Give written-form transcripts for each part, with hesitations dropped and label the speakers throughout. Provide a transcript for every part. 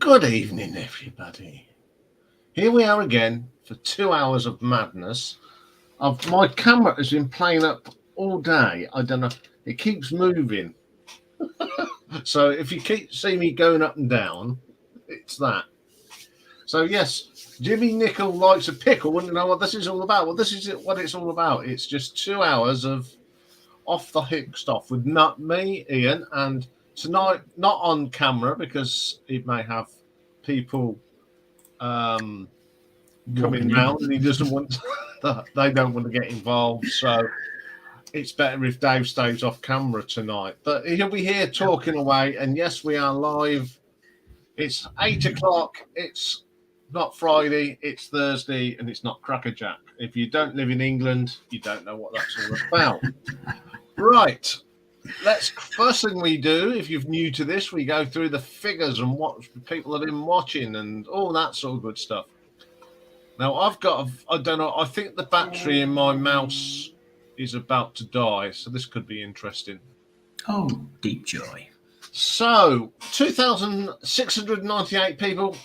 Speaker 1: Good evening, everybody. Here we are again for 2 hours of madness. My camera has been playing up all day. I don't know. It keeps moving. So if you see me going up and down, it's that. So yes, Jimmy Nicol likes a pickle. Wouldn't know what this is all about. Well, this is what it's all about. It's just 2 hours of off the hook stuff with not me, Iain, and tonight not on camera because it may have people coming round and he doesn't want they don't want to get involved, so it's better if Dave stays off camera tonight. But he'll be here talking away, and yes, we are live. It's 8 o'clock. It's not Friday, it's Thursday, and it's not Crackerjack. If you don't live in England, you don't know what that's all about. Right. First thing we do, if you're new to this, we go through the figures and what people have been watching and all that sort of good stuff. Now, I don't know, I think the battery in my mouse is about to die, so this could be interesting.
Speaker 2: Oh, deep joy.
Speaker 1: So, 2,698 people.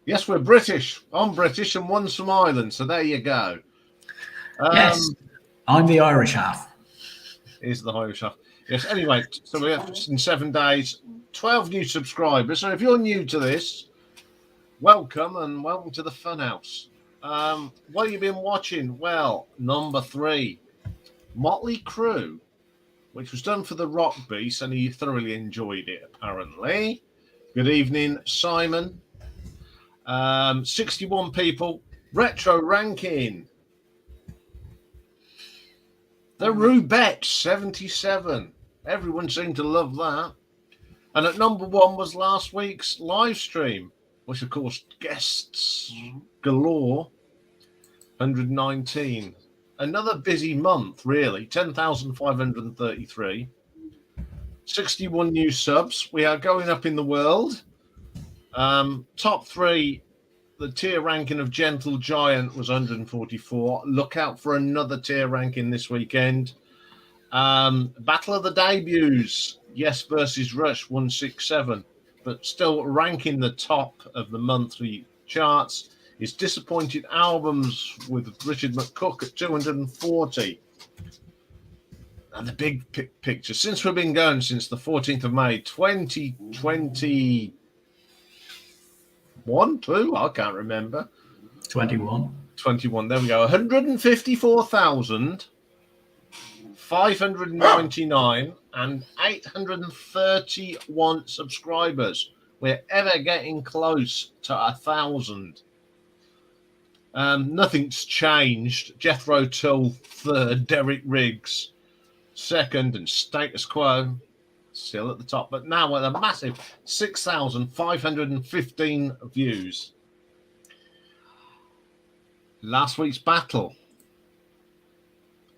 Speaker 1: Yes, we're British. I'm British and one's from Ireland, so there you go.
Speaker 2: Yes, I'm the Irish half.
Speaker 1: Is the Irish half. Yes, anyway, so we have in 7 days, 12 new subscribers. So if you're new to this, welcome and welcome to the Funhouse. What have you been watching? Well, number 3, Motley Crue, which was done for the Rock Beast, and he thoroughly enjoyed it, apparently. Good evening, Simon. 61 people. Retro ranking. The Rubettes, 77. Everyone seemed to love that. And at number 1 was last week's live stream, which of course guests galore. 119. Another busy month, really. 10,533. 61 new subs. We are going up in the world. Top 3, the tier ranking of Gentle Giant was 144. Look out for another tier ranking this weekend. Battle of the Debuts, Yes versus Rush, 167. But still ranking the top of the monthly charts is Disappointed Albums with Richard McCook at 240. And the big picture, since we've been going since the 14th of May, 2020... 2, I can't remember.
Speaker 2: 21.
Speaker 1: There we go. 154,599 and 831 subscribers. We're ever getting close to 1,000. Nothing's changed. Jethro Tull 3rd, Derek Riggs 2nd, and Status Quo still at the top, but now with a massive 6,515 views. Last week's battle,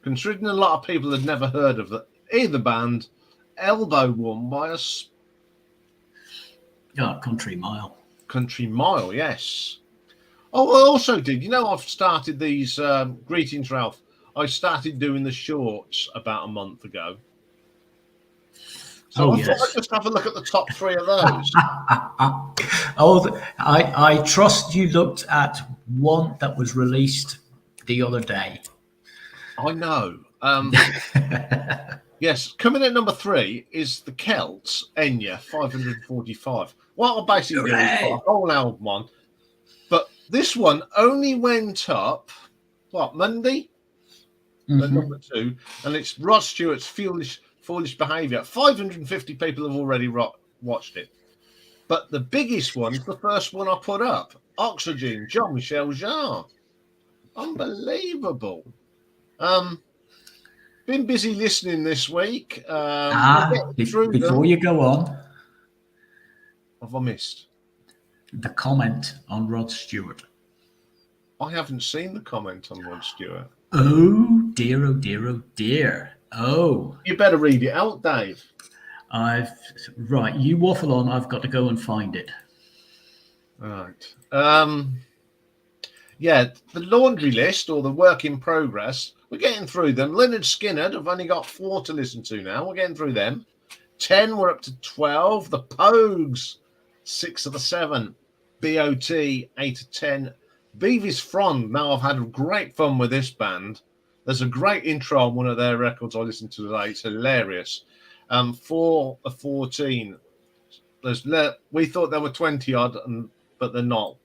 Speaker 1: considering a lot of people had never heard of either band, Elbow won by
Speaker 2: Country Mile.
Speaker 1: Country Mile, yes. Oh, I also did. I've started these Greetings, Ralph. I started doing the shorts about a month ago. So I thought I'd just have a look at the top 3 of those.
Speaker 2: I trust you looked at one that was released the other day.
Speaker 1: I know. Yes, coming at number 3 is the Celts, Enya, 545. What I basically do is put a whole album on. But this one only went up, Monday? At number 2. And it's Rod Stewart's Foolish Behaviour. 550 people have already watched it. But the biggest one is the first one I put up. Oxygen, Jean-Michel Jarre. Unbelievable. Been busy listening this week.
Speaker 2: Before you go on.
Speaker 1: What have I missed?
Speaker 2: The comment on Rod Stewart.
Speaker 1: I haven't seen the comment on Rod Stewart.
Speaker 2: Oh, dear, oh, dear, oh, dear. Oh.
Speaker 1: You better read it out, Dave.
Speaker 2: Right, you waffle on. I've got to go and find it.
Speaker 1: Right. Yeah, the laundry list or the work in progress, we're getting through them. Leonard Skinner, I've only got 4 to listen to now. We're getting through them. 10 were up to 12. The Pogues, 6 of the 7. BOT, 8 of 10. Beavis Frond. Now, I've had great fun with this band. There's a great intro on one of their records I listened to today. It's hilarious. 4 of 14. We thought there were 20 odd, but they're not.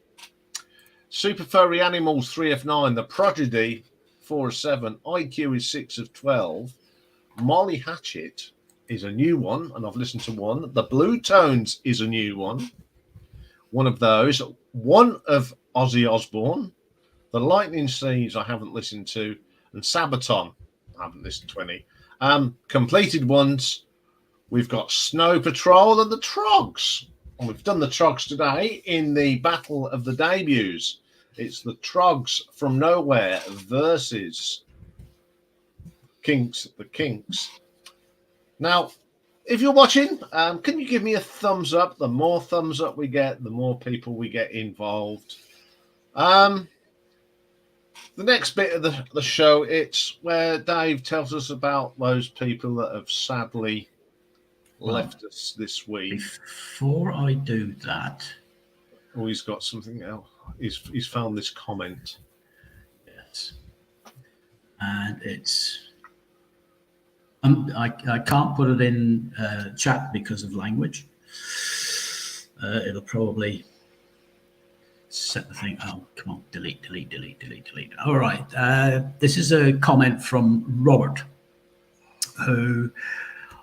Speaker 1: Super Furry Animals, 3 of 9. The Prodigy, 4 of 7. IQ is 6 of 12. Molly Hatchet is a new one, and I've listened to one. The Blue Tones is a new one. One of those. One of Ozzy Osbourne. The Lightning Seeds I haven't listened to. And Sabaton, I haven't listened to any. Completed ones, we've got Snow Patrol and the Trogs. And we've done the Trogs today in the Battle of the Debuts. It's the Trogs from Nowhere versus the Kinks. Now, if you're watching, can you give me a thumbs up? The more thumbs up we get, the more people we get involved. The next bit of the show, it's where Dave tells us about those people that have sadly left us this week.
Speaker 2: Before I do that...
Speaker 1: Oh, he's got something else. He's found this comment.
Speaker 2: Yes. And it's... I can't put it in chat because of language. It'll probably... set the thing. Oh, come on. Delete. All right. This is a comment from Robert, who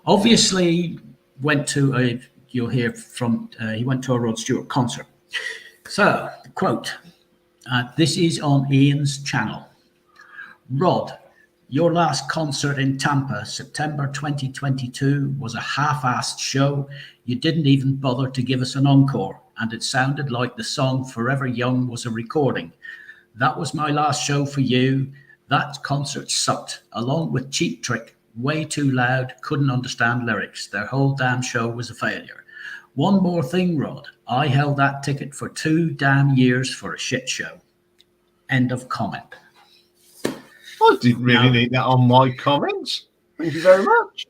Speaker 2: obviously went to you'll hear from, he went to a Rod Stewart concert. So, quote, this is on Ian's channel. Rod, your last concert in Tampa, September 2022, was a half-assed show. You didn't even bother to give us an encore, and it sounded like the song Forever Young was a recording. That was my last show for you. That concert sucked, along with Cheap Trick, way too loud, couldn't understand lyrics. Their whole damn show was a failure. One more thing, Rod. I held that ticket for 2 damn years for a shit show. End of comment.
Speaker 1: I didn't really need that on my comments. Thank you very much.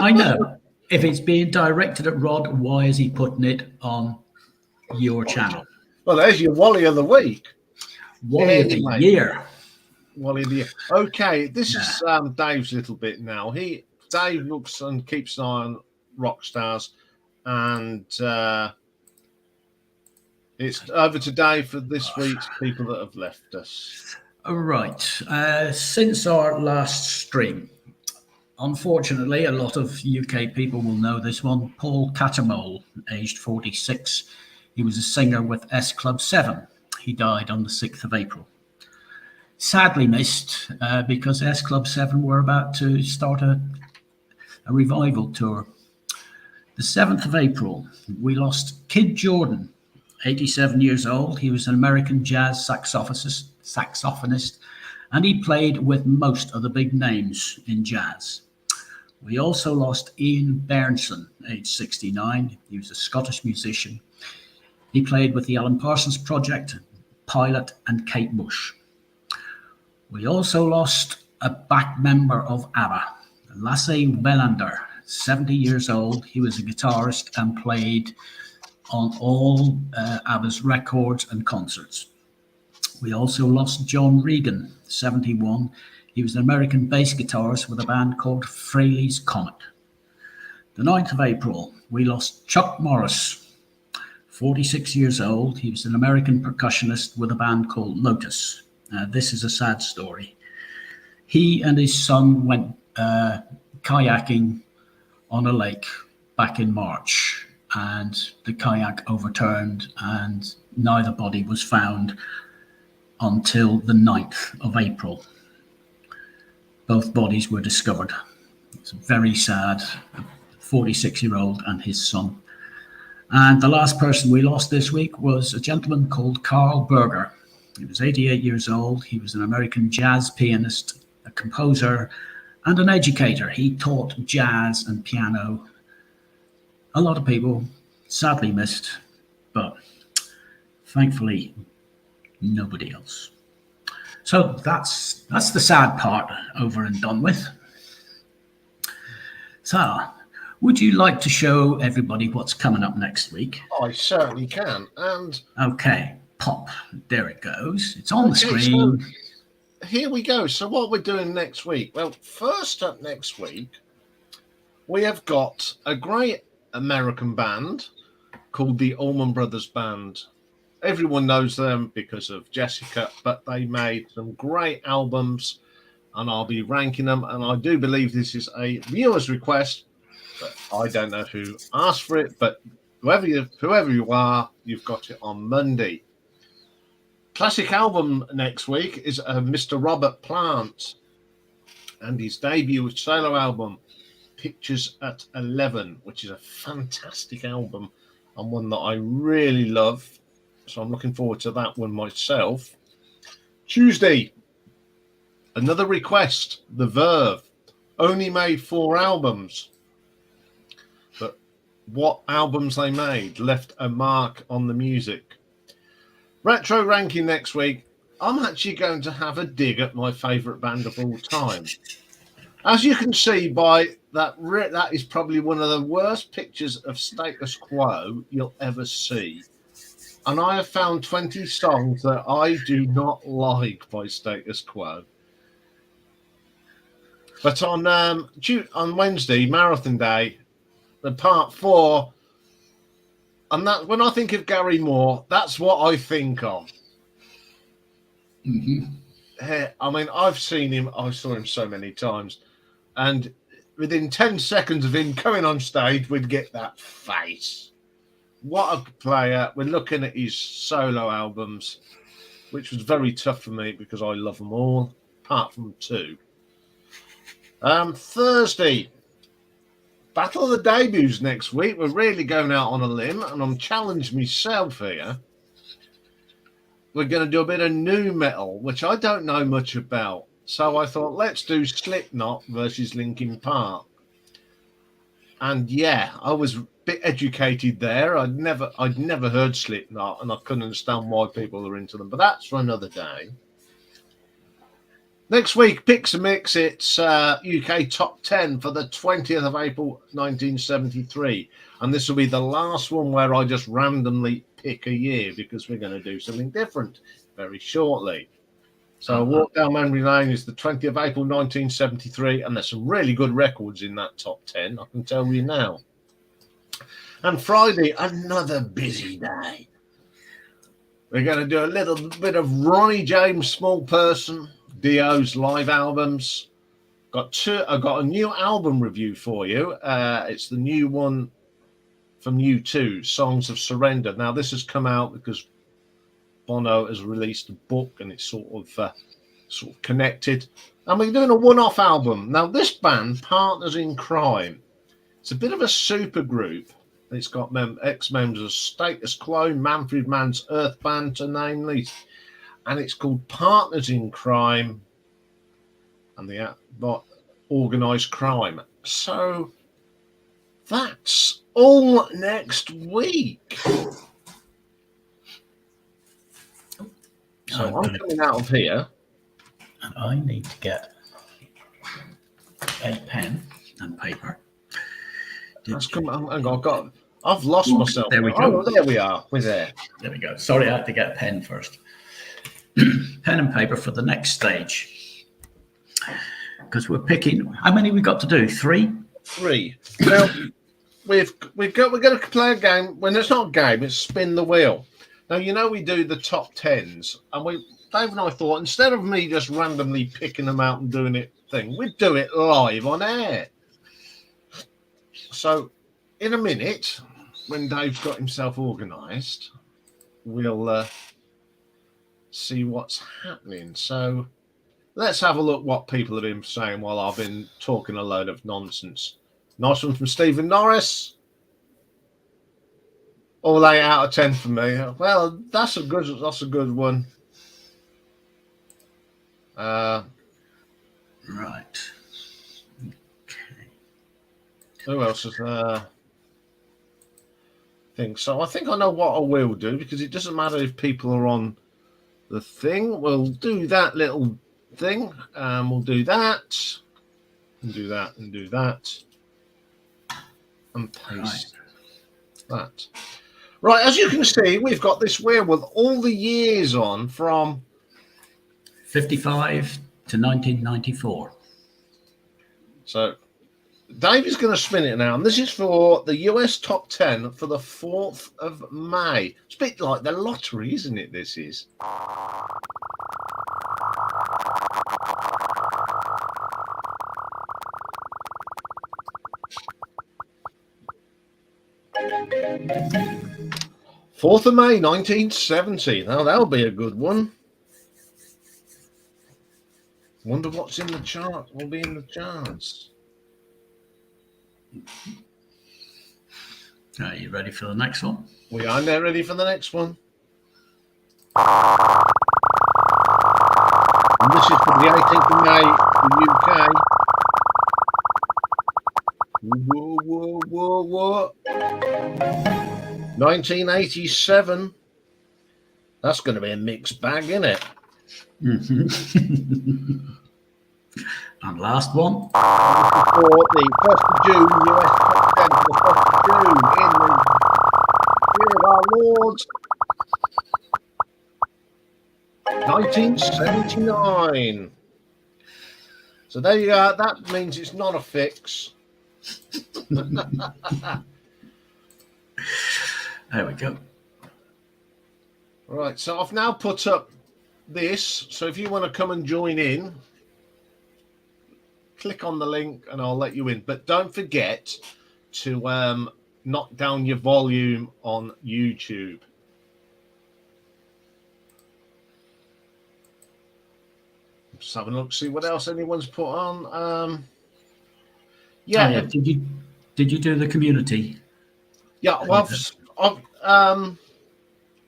Speaker 2: I know. If it's being directed at Rod, why is he putting it on your channel?
Speaker 1: Well, there's your Wally of the week.
Speaker 2: Wally of the year.
Speaker 1: Wally of the year. Okay, this is Dave's little bit now. Dave looks and keeps an eye on rock stars, and it's over to Dave for this week's people that have left us.
Speaker 2: All right. Since our last stream, unfortunately, a lot of UK people will know this one. Paul Cattermole, aged 46. He was a singer with S Club 7. He died on the 6th of April. Sadly missed because S Club 7 were about to start a revival tour. The 7th of April, we lost Kid Jordan, 87 years old. He was an American jazz saxophonist, and he played with most of the big names in jazz. We also lost Iain Bairnson, age 69. He was a Scottish musician. He played with the Alan Parsons Project, Pilot, and Kate Bush. We also lost a back member of ABBA, Lasse Wellander, 70 years old. He was a guitarist and played on all ABBA's records and concerts. We also lost John Regan, 71. He was an American bass guitarist with a band called Frehley's Comet. The 9th of April, we lost Chuck Morris, 46 years old. He was an American percussionist with a band called Lotus. This is a sad story. He and his son went kayaking on a lake back in March, and the kayak overturned and neither body was found until the 9th of April. Both bodies were discovered. It's very sad, a 46-year-old and his son. And the last person we lost this week was a gentleman called Karl Berger. He was 88 years old. He was an American jazz pianist, a composer, and an educator. He taught jazz and piano. A lot of people sadly missed, but thankfully nobody else. So that's the sad part over and done with. So Would you like to show everybody what's coming up next week?
Speaker 1: I certainly can. And
Speaker 2: okay, pop. There it goes. It's on the
Speaker 1: So
Speaker 2: screen.
Speaker 1: here we go. So what we're doing next week? Well, first up next week, we have got a great American band called the Allman Brothers Band. Everyone knows them because of Jessica, but they made some great albums, and I'll be ranking them. And I do believe this is a viewer's request, but I don't know who asked for it. But whoever you are, you've got it on Monday. Classic album next week is Mr. Robert Plant and his debut solo album, Pictures at 11, which is a fantastic album and one that I really love. So I'm looking forward to that one myself. Tuesday, another request, The Verve. Only made 4 albums. But what albums they made left a mark on the music. Retro ranking next week. I'm actually going to have a dig at my favourite band of all time. As you can see by that, that is probably one of the worst pictures of status quo you'll ever see. And I have found 20 songs that I do not like by Status Quo. But on Wednesday, Marathon Day, the part 4, and that when I think of Gary Moore, that's what I think of. I mean, I've seen him. I saw him so many times, and within 10 seconds of him coming on stage, we'd get that face. What a player. We're looking at his solo albums, which was very tough for me because I love them all, apart from 2. Thursday, Battle of the Debuts next week. We're really going out on a limb, and I'm challenging myself here. We're going to do a bit of nu metal, which I don't know much about. So I thought, let's do Slipknot versus Linkin Park. And yeah, I was a bit educated there. I'd never heard Slipknot, and I couldn't understand why people are into them. But that's for another day. Next week, Picks and Mix. It's UK Top 10 for the 20th of April, 1973. And this will be the last one where I just randomly pick a year because we're going to do something different very shortly. So Walk Down Memory Lane is the 20th of April, 1973, and there's some really good records in that top 10, I can tell you now. And Friday, another busy day. We're going to do a little bit of Ronnie James Small Person, Dio's live albums. I've got a new album review for you. It's the new one from U2, Songs of Surrender. Now, this has come out because Bono has released a book, and it's sort of connected. And we're doing a one-off album. Now, this band, Partners in Crime, it's a bit of a super group. It's got ex-members of Status Quo, Manfred Mann's Earth Band, to name these. And it's called Partners in Crime and the Organised Crime. So that's all next week. So I'm coming out of here.
Speaker 2: And I need to get a pen and paper.
Speaker 1: I've lost myself.
Speaker 2: There we go.
Speaker 1: Oh, there we are. We're there.
Speaker 2: There we go. Sorry, I had to get a pen first. Pen and paper for the next stage. Because we're picking. How many we got to do? 3?
Speaker 1: 3. Now we're going to play a game. When it's not a game, it's spin the wheel. Now, you know, we do the top 10s, and Dave and I thought, instead of me just randomly picking them out and doing it we'd do it live on air. So in a minute, when Dave's got himself organised, we'll see what's happening. So let's have a look what people have been saying while I've been talking a load of nonsense. Nice one from Stephen Norris. All 8 out of 10 for me. Well, that's a good one.
Speaker 2: Right.
Speaker 1: Okay. Who else is thing? So I think I know what I will do, because it doesn't matter if people are on the thing. We'll do that little thing. We'll do that. And do that and do that. and paste that. Right, as you can see, we've got this wheel with all the years on from
Speaker 2: 55 to 1994.
Speaker 1: So Dave is going to spin it now, and this is for the US Top 10 for the 4th of May. It's a bit like the lottery, isn't it, this is? Fourth of May, 1970. Now that'll be a good one. Wonder what's in the chart. Will be in the charts.
Speaker 2: Are you ready for the next one?
Speaker 1: We are now ready for the next one. And this is for the 18th of May, the UK. Whoa, whoa, whoa, whoa. 1987. That's going to be a mixed bag, isn't it?
Speaker 2: Mm-hmm. And last one.
Speaker 1: For the 1st of June, US Top 10 for the 1st of June in the year of our Lord, 1979. So there you go. That means it's not a fix.
Speaker 2: There we go.
Speaker 1: Right, so I've now put up this. So if you want to come and join in, click on the link and I'll let you in. But don't forget to knock down your volume on YouTube. Just having a look, see what else anyone's put on. Yeah.
Speaker 2: Oh, yeah. Did you do the community?
Speaker 1: Yeah, well,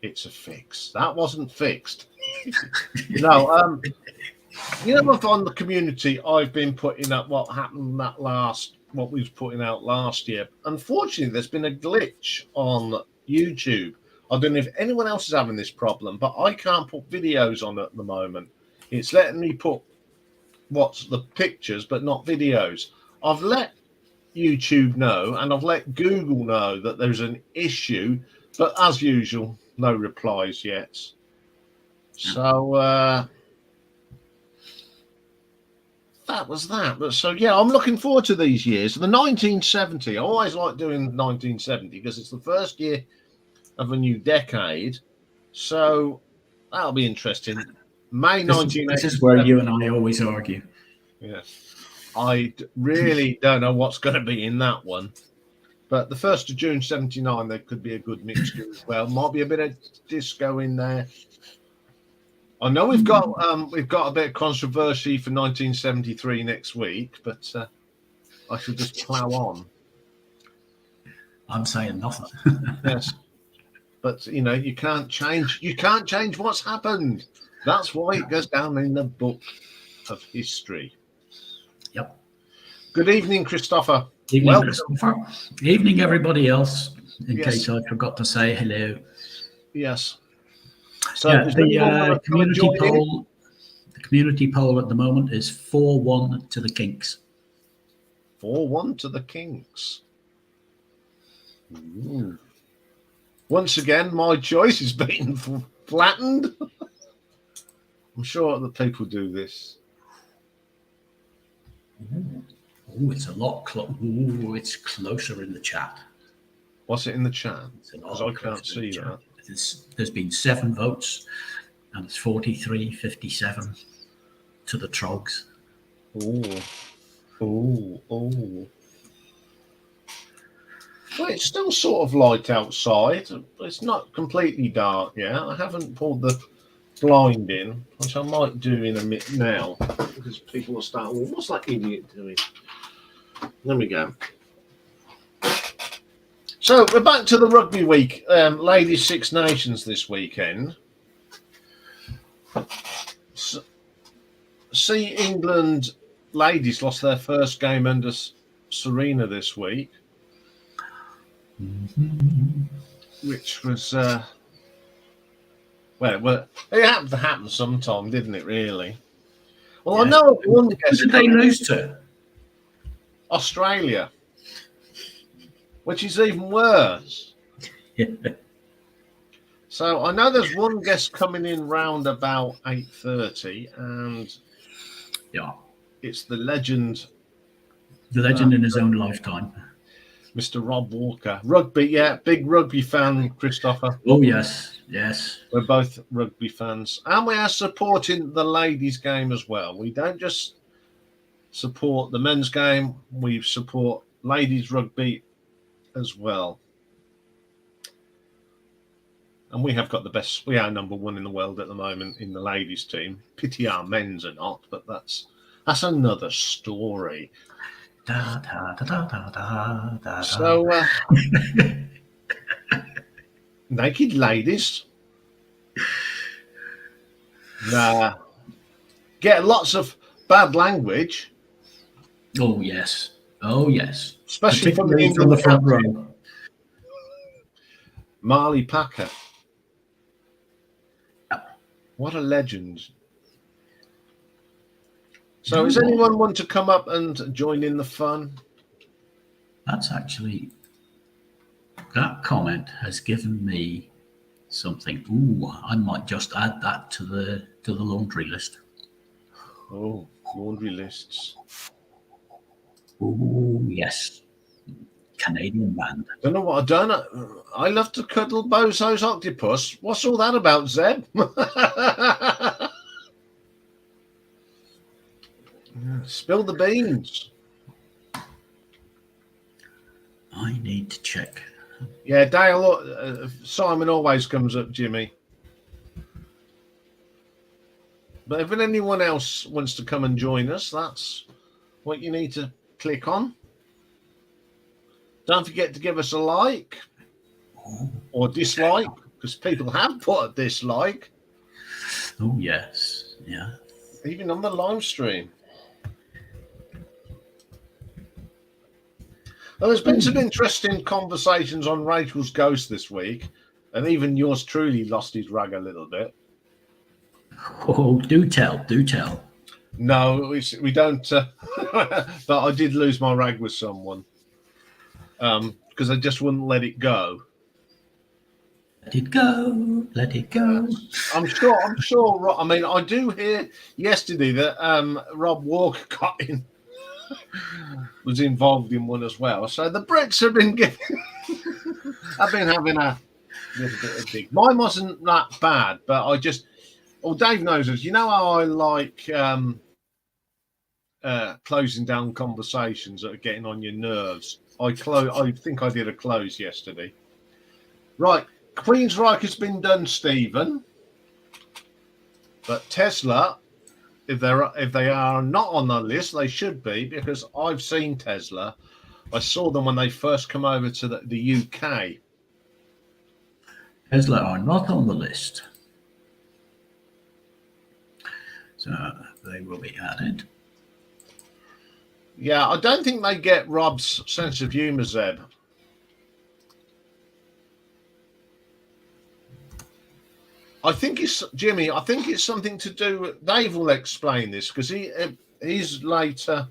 Speaker 1: it's a fix. That wasn't fixed. No, you know, on the community, I've been putting up what happened what we was putting out last year. Unfortunately, there's been a glitch on YouTube. I don't know if anyone else is having this problem, but I can't put videos on at the moment. It's letting me put what's the pictures, but not videos. I've let YouTube know and I've let Google know that there's an issue, but as usual, no replies yet. So that was that. But so yeah, I'm looking forward to these years. The 1970, I always like doing 1970 because it's the first year of a new decade. So that'll be interesting. May 1980.
Speaker 2: This is where you and I always argue.
Speaker 1: Yeah. I really don't know what's going to be in that one. But the 1st of June 79, there could be a good mixture as well. Might be a bit of disco in there. I know we've got a bit of controversy for 1973 next week, but I should just plow on.
Speaker 2: I'm saying nothing.
Speaker 1: Yes, but you know you can't change what's happened. That's why it goes down in the book of history.
Speaker 2: Yep.
Speaker 1: Good evening, Christopher.
Speaker 2: Evening, Christopher. Evening, everybody else. In
Speaker 1: Yes.
Speaker 2: case I forgot to say hello.
Speaker 1: Yes. So
Speaker 2: Yeah, the community poll at the moment is 4-1 to the Kinks.
Speaker 1: 4-1 to the Kinks. Ooh. Once again, my choice is being flattened. I'm sure other people do this.
Speaker 2: Oh, it's a lot it's closer in the chat.
Speaker 1: What's it in the chat? Because I can't see that.
Speaker 2: There's been 7 votes, and it's 43-57 to the Trogs.
Speaker 1: Oh. Well, it's still sort of light outside. It's not completely dark yet. I haven't pulled the blind in, which I might do in a minute now, because people will start, well, what's that idiot doing? There we go. So we're back to the rugby week. Ladies Six Nations this weekend. See, England ladies lost their first game under Serena this week, which was well, it happened to happen sometime, didn't it? Really. Well, yeah. I know one.
Speaker 2: Who did they lose to?
Speaker 1: Australia. which is even worse.
Speaker 2: Yeah.
Speaker 1: So I know there's one guest coming in round about 8:30, and
Speaker 2: Yeah.
Speaker 1: it's the legend,
Speaker 2: The legend in his own lifetime.
Speaker 1: Mr. Rob Walker. Rugby, yeah, big rugby fan, Christopher.
Speaker 2: Oh, yes. Yes.
Speaker 1: We're both rugby fans, and we are supporting the ladies' game as well. We don't just support the men's game, we support ladies' rugby as well. And we have got the best. We are number one in the world at the moment in the ladies' team. Pity our men's are not, but that's another story.
Speaker 2: Da, da, da, da, da, da, da.
Speaker 1: So, naked ladies. Nah. Get lots of bad language.
Speaker 2: Oh, yes. Oh, yes.
Speaker 1: Especially from the
Speaker 2: Particularly from the front row.
Speaker 1: Marley Packer. What a legend. So does anyone want to come up and join in the fun?
Speaker 2: That's actually, that comment has given me something. Ooh, I might just add that to the laundry list.
Speaker 1: Oh, laundry lists.
Speaker 2: Oh, yes. Canadian band.
Speaker 1: Don't know what I've done. I love to cuddle Bozo's octopus. What's all that about, Zeb? Spill the beans.
Speaker 2: I need to check.
Speaker 1: Yeah, Dale. Simon always comes up, Jimmy. But if anyone else wants to come and join us, that's what you need to click on. Don't forget to give us a like or dislike, because people have put a dislike.
Speaker 2: Oh, yes. Yeah.
Speaker 1: Even on the live stream. Well, there's been some interesting conversations on Rachel's Ghost this week, and even yours truly lost his rag a little bit.
Speaker 2: Oh, do tell.
Speaker 1: No, we don't. But I did lose my rag with someone. Because I just wouldn't let it go.
Speaker 2: Let it go.
Speaker 1: I'm sure. I mean, I do hear yesterday that Rob Walker was involved in one as well. So the Brits have been I've been having a little bit of dig. Mine wasn't that bad, but I just. Well, Dave knows this. You know how I like closing down conversations that are getting on your nerves. I think I did a close yesterday. Right, Queensryche has been done, Stephen. But Tesla, if they are not on the list, they should be, because I've seen Tesla. I saw them when they first come over to the UK.
Speaker 2: Tesla are not on the list. So they will be added.
Speaker 1: Yeah, I don't think they get Rob's sense of humour, Zeb. I think it's Jimmy. I think it's something to do with. Dave will explain this because he's later.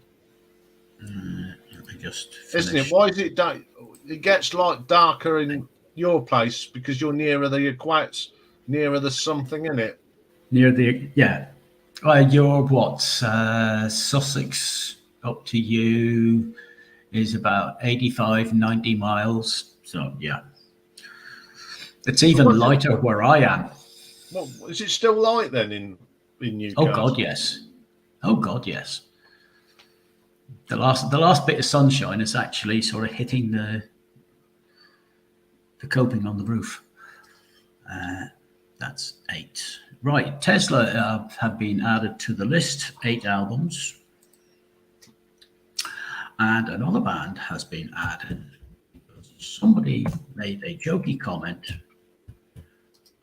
Speaker 2: Let me just finish.
Speaker 1: Isn't it? Why is it? It gets like darker in your place because you're nearer the equator, nearer the something in it.
Speaker 2: Near the you're what? Sussex up to you is about 85, 90 miles. So yeah, it's even lighter where I am.
Speaker 1: Well, is it still light then in Newcastle?
Speaker 2: Oh God, yes. Oh God, yes. The last bit of sunshine is actually sort of hitting the coping on the roof. That's 8. Right, Tesla have been added to the list, 8 albums. And another band has been added. Somebody made a jokey comment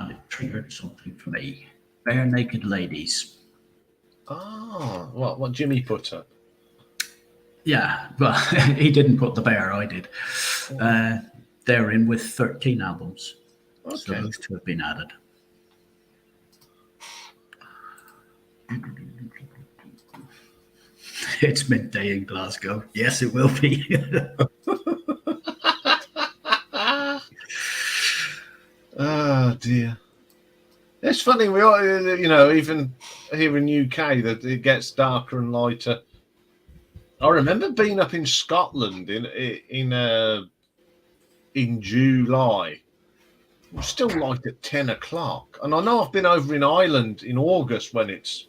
Speaker 2: and it triggered something for me. Bare Naked Ladies.
Speaker 1: Oh, what Jimmy put up?
Speaker 2: Yeah, well, he didn't put the bear, I did. They're in with 13 albums. Okay. So those 2 have been added. It's midday in Glasgow. Yes, it will be.
Speaker 1: dear. It's funny, we all, even here in UK, that it gets darker and lighter. I remember being up in Scotland in July. It was still light at 10 o'clock. And I know I've been over in Ireland in August when it's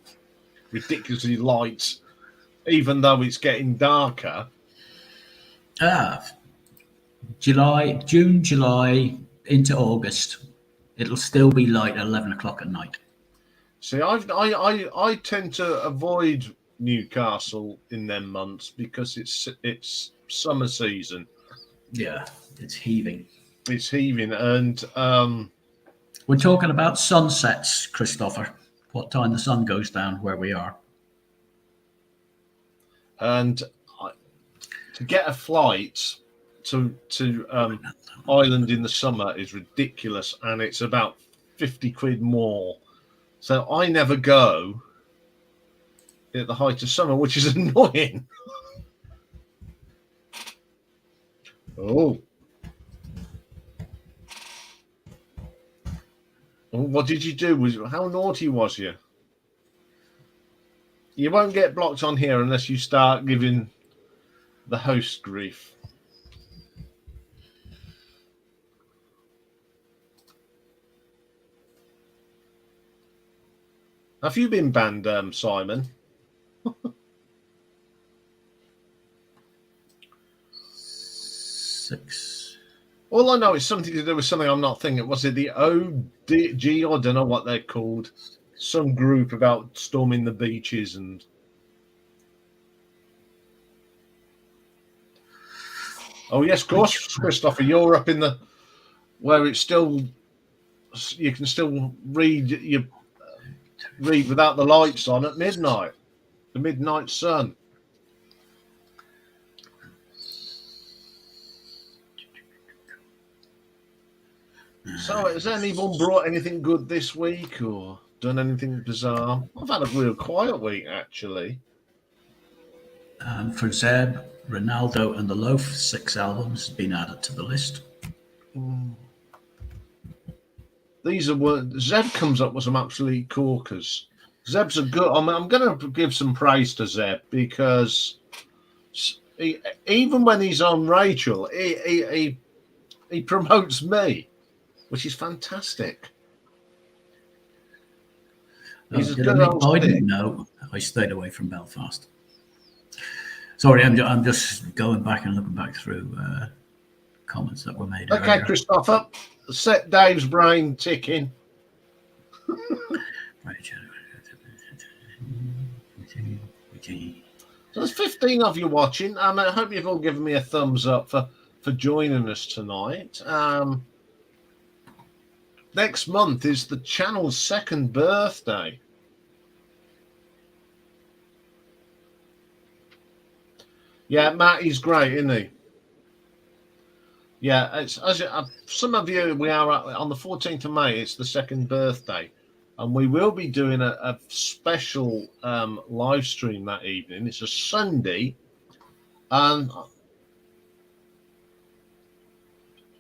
Speaker 1: ridiculously light, even though it's getting darker.
Speaker 2: June, July into August, it'll still be light at 11 o'clock at night.
Speaker 1: See, I tend to avoid Newcastle in them months because it's summer season.
Speaker 2: Yeah, it's heaving.
Speaker 1: It's heaving, and
Speaker 2: we're talking about sunsets, Christopher. What time the sun goes down where we are.
Speaker 1: And to get a flight to Ireland in the summer is ridiculous, and it's about 50 quid more. So I never go at the height of summer, which is annoying. Oh. What did you do? How naughty was you? You won't get blocked on here unless you start giving the host grief. Have you been banned, Simon?
Speaker 2: Six.
Speaker 1: All I know is something to do with something I'm not thinking. Was it the ODG? I don't know what they're called. Some group about storming the beaches and. Oh yes, of course, Christopher. You're up in the where it's still. You can still read without the lights on at midnight. The midnight sun. So, has anyone brought anything good this week or done anything bizarre? I've had a real quiet week, actually.
Speaker 2: For Zeb, Ronaldo and the Loaf, 6 albums has been added to the list.
Speaker 1: These are Zeb comes up with some absolute corkers. Zeb's a good. I'm going to give some praise to Zeb because even when he's on Rachel, he promotes me, which is fantastic. He's a good old stick.
Speaker 2: No, I stayed away from Belfast. Sorry, I'm just going back and looking back through comments that were made.
Speaker 1: Okay, earlier. Christopher, set Dave's brain ticking. So there's 15 of you watching. I hope you've all given me a thumbs up for joining us tonight. Next month is the channel's 2nd birthday. Yeah, Matt, he's great, isn't he? Yeah, it's some of you. We are on the 14th of May. It's the 2nd birthday, and we will be doing a special live stream that evening. It's a Sunday, and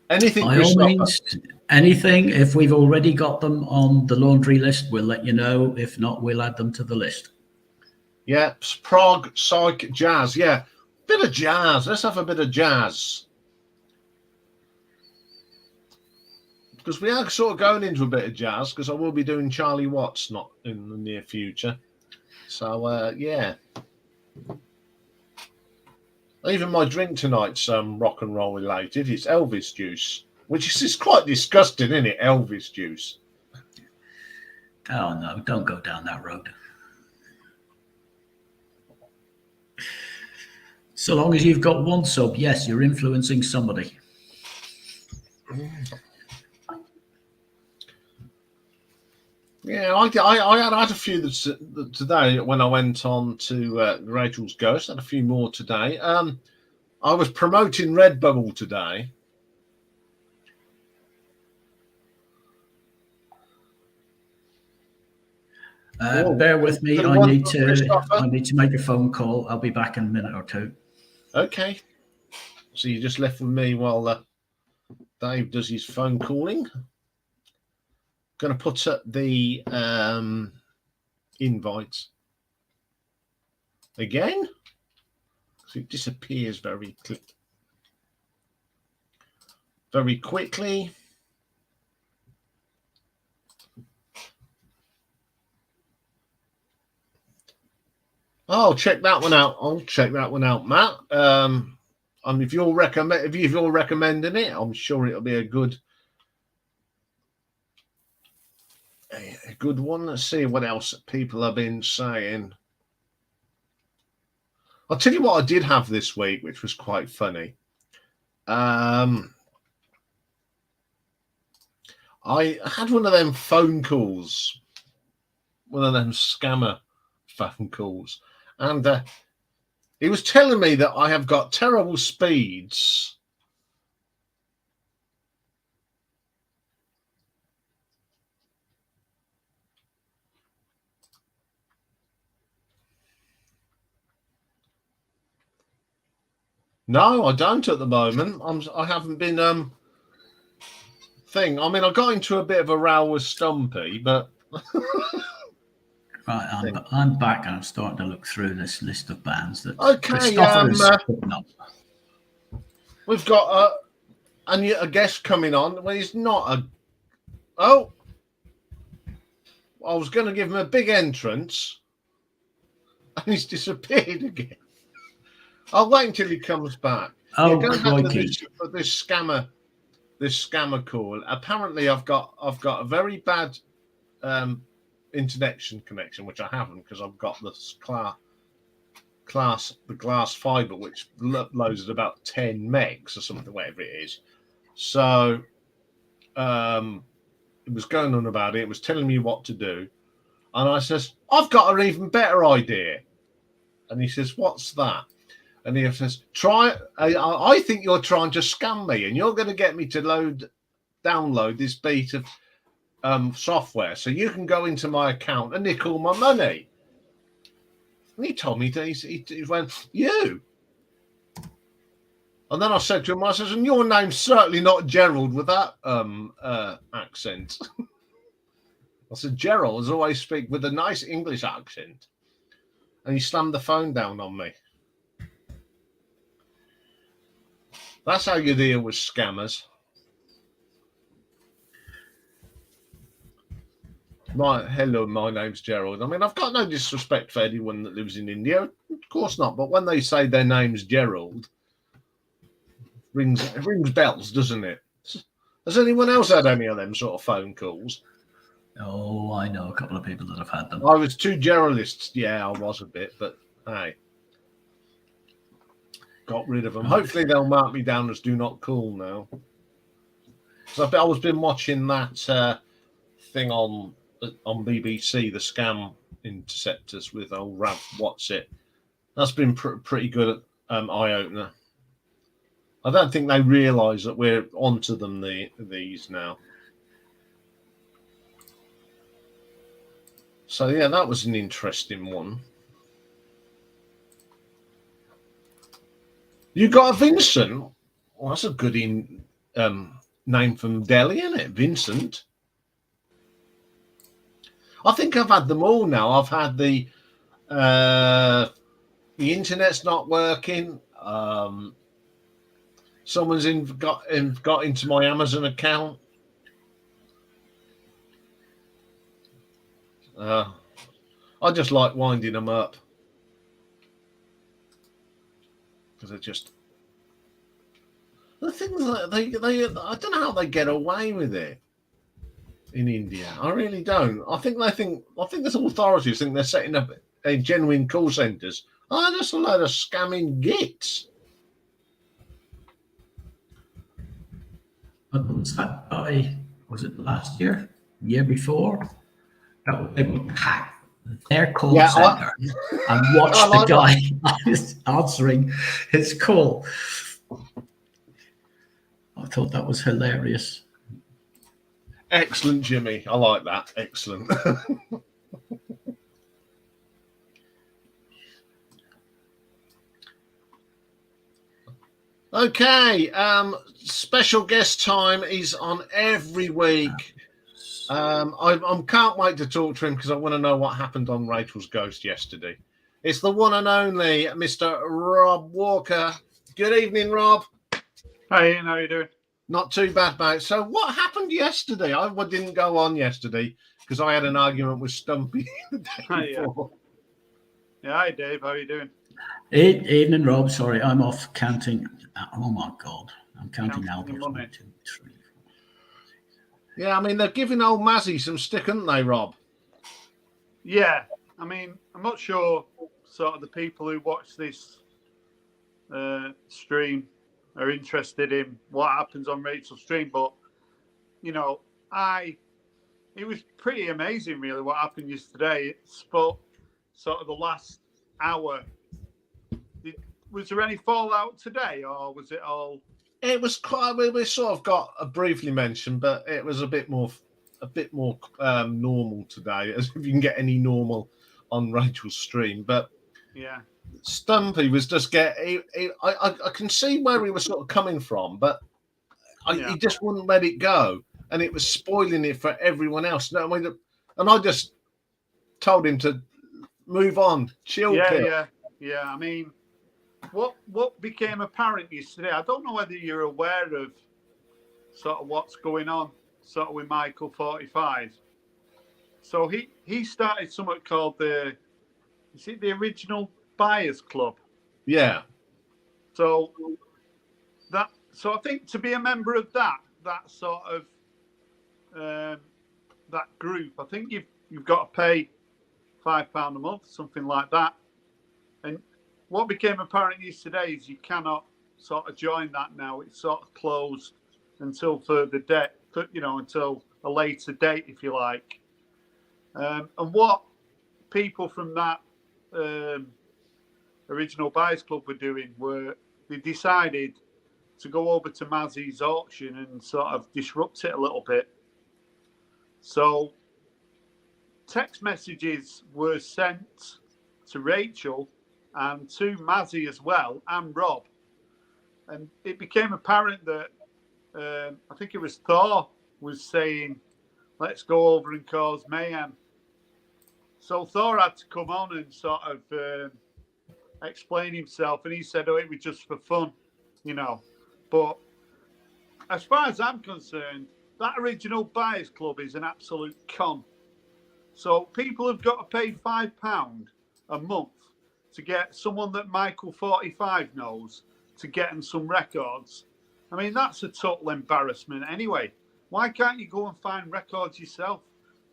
Speaker 1: anything.
Speaker 2: By all means, anything. If we've already got them on the laundry list, we'll let you know. If not, we'll add them to the list.
Speaker 1: Yeah, prog, psych, jazz. Yeah, bit of jazz. Let's have a bit of jazz. Because we are sort of going into a bit of jazz, because I will be doing Charlie Watts not in the near future. So, yeah. Even my drink tonight's rock and roll related. It's Elvis juice, which is quite disgusting, isn't it? Elvis juice.
Speaker 2: Oh, no, don't go down that road. So long as you've got one sub, yes, you're influencing somebody.
Speaker 1: Yeah, I had a few today when I went on to Rachel's Ghost. I had a few more today. I was promoting Redbubble today.
Speaker 2: Bear with me. I need to make a phone call. I'll be back in a minute or two.
Speaker 1: Okay. So you just left with me while Dave does his phone calling. going to put up the invites again. So it disappears very quickly. Oh, check that one out. I'll check that one out, Matt. If you're recommending it, I'm sure it'll be a good one. Let's see what else people have been saying. I'll tell you what I did have this week, which was quite funny. I had one of them phone calls, one of them scammer phone calls, and he was telling me that I have got terrible speeds. No, I don't at the moment. I haven't been thing. I mean, I got into a bit of a row with Stumpy, but
Speaker 2: right, I'm back and I'm starting to look through this list of bands that
Speaker 1: Christopher
Speaker 2: is putting up.
Speaker 1: We've got a guest coming on. Well, he's not a. Oh, I was going to give him a big entrance, and he's disappeared again. I'll wait until he comes back.
Speaker 2: Oh,
Speaker 1: going
Speaker 2: back
Speaker 1: to this scammer call. Apparently, I've got a very bad internet connection, which I haven't because I've got the glass fiber, which loads at about 10 megs or something, whatever it is. So it was going on about it. It was telling me what to do, and I says, "I've got an even better idea." And he says, "What's that?" And he says, I think you're trying to scam me, and you're going to get me to download this bit of software so you can go into my account and nick all my money." And he told me that he went, "You?" And then I said to him, I says, "And your name's certainly not Gerald with that accent." I said, "Gerald has always speak with a nice English accent." And he slammed the phone down on me. That's how you deal with scammers. Hello, my name's Gerald. I mean, I've got no disrespect for anyone that lives in India. Of course not. But when they say their name's Gerald, it rings bells, doesn't it? Has anyone else had any of them sort of phone calls?
Speaker 2: Oh, I know a couple of people that have had them.
Speaker 1: I was too Geraldists. Yeah, I was a bit, but hey. Got rid of them. Hopefully they'll mark me down as do not call now. So I was been watching that thing on BBC, the scam interceptors with old Rav What's It. That's been pretty good eye opener. I don't think they realise that we're onto them these now. So yeah, that was an interesting one. You got a Vincent? Well, that's a good name from Delhi, isn't it? Vincent. I think I've had them all now. I've had the internet's not working. Someone's got into my Amazon account. I just like winding them up. Because just the things that they I don't know how they get away with it in India. I really don't. I think there's authorities think they're setting up genuine call centres. Oh, just a load of scamming gits.
Speaker 2: Was it last year? Year before? They would hack their call center and watch the guy answering his call. I thought that was hilarious.
Speaker 1: Excellent, Jimmy. I like that. Excellent. Okay. Special guest time is on every week. I can't wait to talk to him because I want to know what happened on Rachel's Ghost yesterday. It's the one and only Mr. Rob Walker. Good evening, Rob.
Speaker 3: Hi, Ian. How are you doing?
Speaker 1: Not too bad, mate. So what happened yesterday? I didn't go on yesterday because I had an argument with Stumpy the day before.
Speaker 3: Yeah, hi, Dave. How are you doing?
Speaker 2: Evening, Rob. Sorry, I'm off counting. Oh, my God. I'm counting now. 1, 2, 3, 4.
Speaker 1: Yeah, I mean, they're giving old Mazzy some stick, aren't they, Rob?
Speaker 3: Yeah. I mean, I'm not sure sort of the people who watch this stream are interested in what happens on Rachel's stream, but, you know, it was pretty amazing, really, what happened yesterday. It spoke sort of the last hour. Was there any fallout today, or was it all?
Speaker 1: It was quite. We sort of got a briefly mentioned, but it was a bit more normal today, as if you can get any normal on Rachel's stream. But
Speaker 3: yeah,
Speaker 1: Stumpy was just I can see where he was sort of coming from, but he just wouldn't let it go, and it was spoiling it for everyone else. No, I mean, and I just told him to move on, chill.
Speaker 3: Yeah. I mean, what became apparent yesterday? I don't know whether you're aware of sort of what's going on, sort of with Michael 45. So he started something called the Original Buyers Club?
Speaker 1: Yeah.
Speaker 3: So I think to be a member of that sort of that group, I think you've got to pay £5 a month, something like that. And what became apparent yesterday is you cannot sort of join that now. It's sort of closed until further date, until a later date, if you like. And what people from that Original Buyers Club were doing were they decided to go over to Mazzy's auction and sort of disrupt it a little bit. So text messages were sent to Rachel and to Mazzy as well, and Rob. And it became apparent that I think it was Thor was saying, let's go over and cause mayhem. So Thor had to come on and sort of explain himself, and he said, it was just for fun, But as far as I'm concerned, that Original Buyers Club is an absolute con. So people have got to pay £5 a month to get someone that Michael 45 knows to get him some records. I mean, that's a total embarrassment anyway. Why can't you go and find records yourself?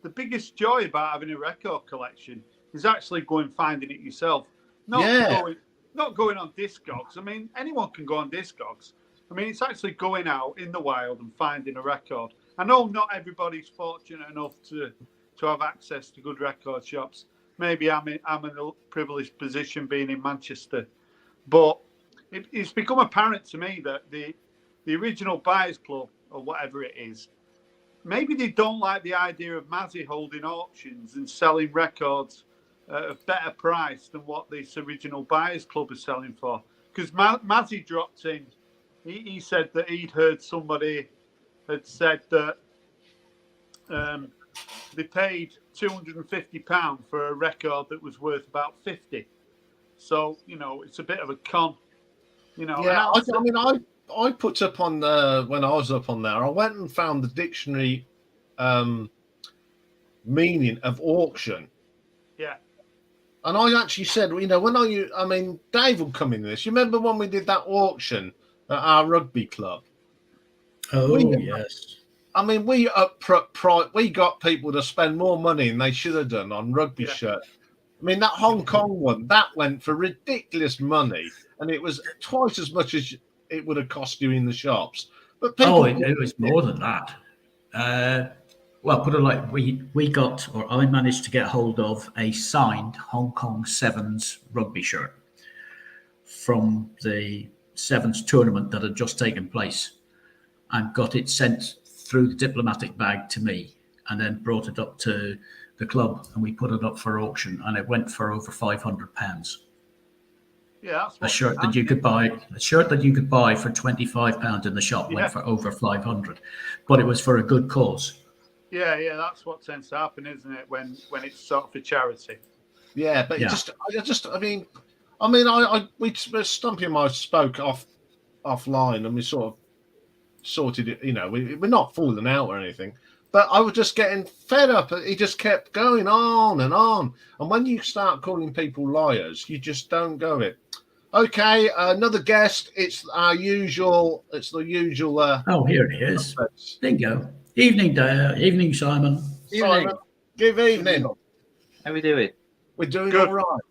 Speaker 3: The biggest joy about having a record collection is actually going and finding it yourself. Not going on Discogs. I mean, anyone can go on Discogs. I mean, it's actually going out in the wild and finding a record. I know not everybody's fortunate enough to have access to good record shops. Maybe I'm in a privileged position being in Manchester. But it's become apparent to me that the Original Buyers Club, or whatever it is, maybe they don't like the idea of Mazzy holding auctions and selling records at a better price than what this Original Buyers Club is selling for. Because Mazzy dropped in, he said that he'd heard somebody had said that they paid £250 for a record that was worth about 50. So, it's a bit of a con.
Speaker 1: Yeah, I put up on when I was up on there, I went and found the dictionary meaning of auction.
Speaker 3: Yeah.
Speaker 1: And I actually said, Dave will come in this. You remember when we did that auction at our rugby club?
Speaker 2: Oh, yes.
Speaker 1: I mean, we got people to spend more money than they should have done on rugby shirts. I mean, that Hong Kong one, that went for ridiculous money, and it was twice as much as it would have cost you in the shops. But people,
Speaker 2: it was more than that. Put it like we got, or I managed to get hold of a signed Hong Kong Sevens rugby shirt from the Sevens tournament that had just taken place, and got it sent through the diplomatic bag to me, and then brought it up to the club, and we put it up for auction, and it went for over £500.
Speaker 3: Yeah,
Speaker 2: a shirt that you could buy for £25 in the shop went for over 500, but it was for a good cause.
Speaker 3: Yeah, that's what tends to happen, isn't it? When it's sort of for charity.
Speaker 1: Yeah, but Stumpy and I spoke offline, and we sort of sorted it. We're not falling out or anything, but I was just getting fed up. He just kept going on and on, and when you start calling people liars, you just don't go it. Okay, another guest. It's the usual.
Speaker 2: Oh, here it is. There you go. Evening, Simon.
Speaker 1: Simon, good evening.
Speaker 4: How we doing?
Speaker 1: We're doing
Speaker 3: Good.
Speaker 1: all right.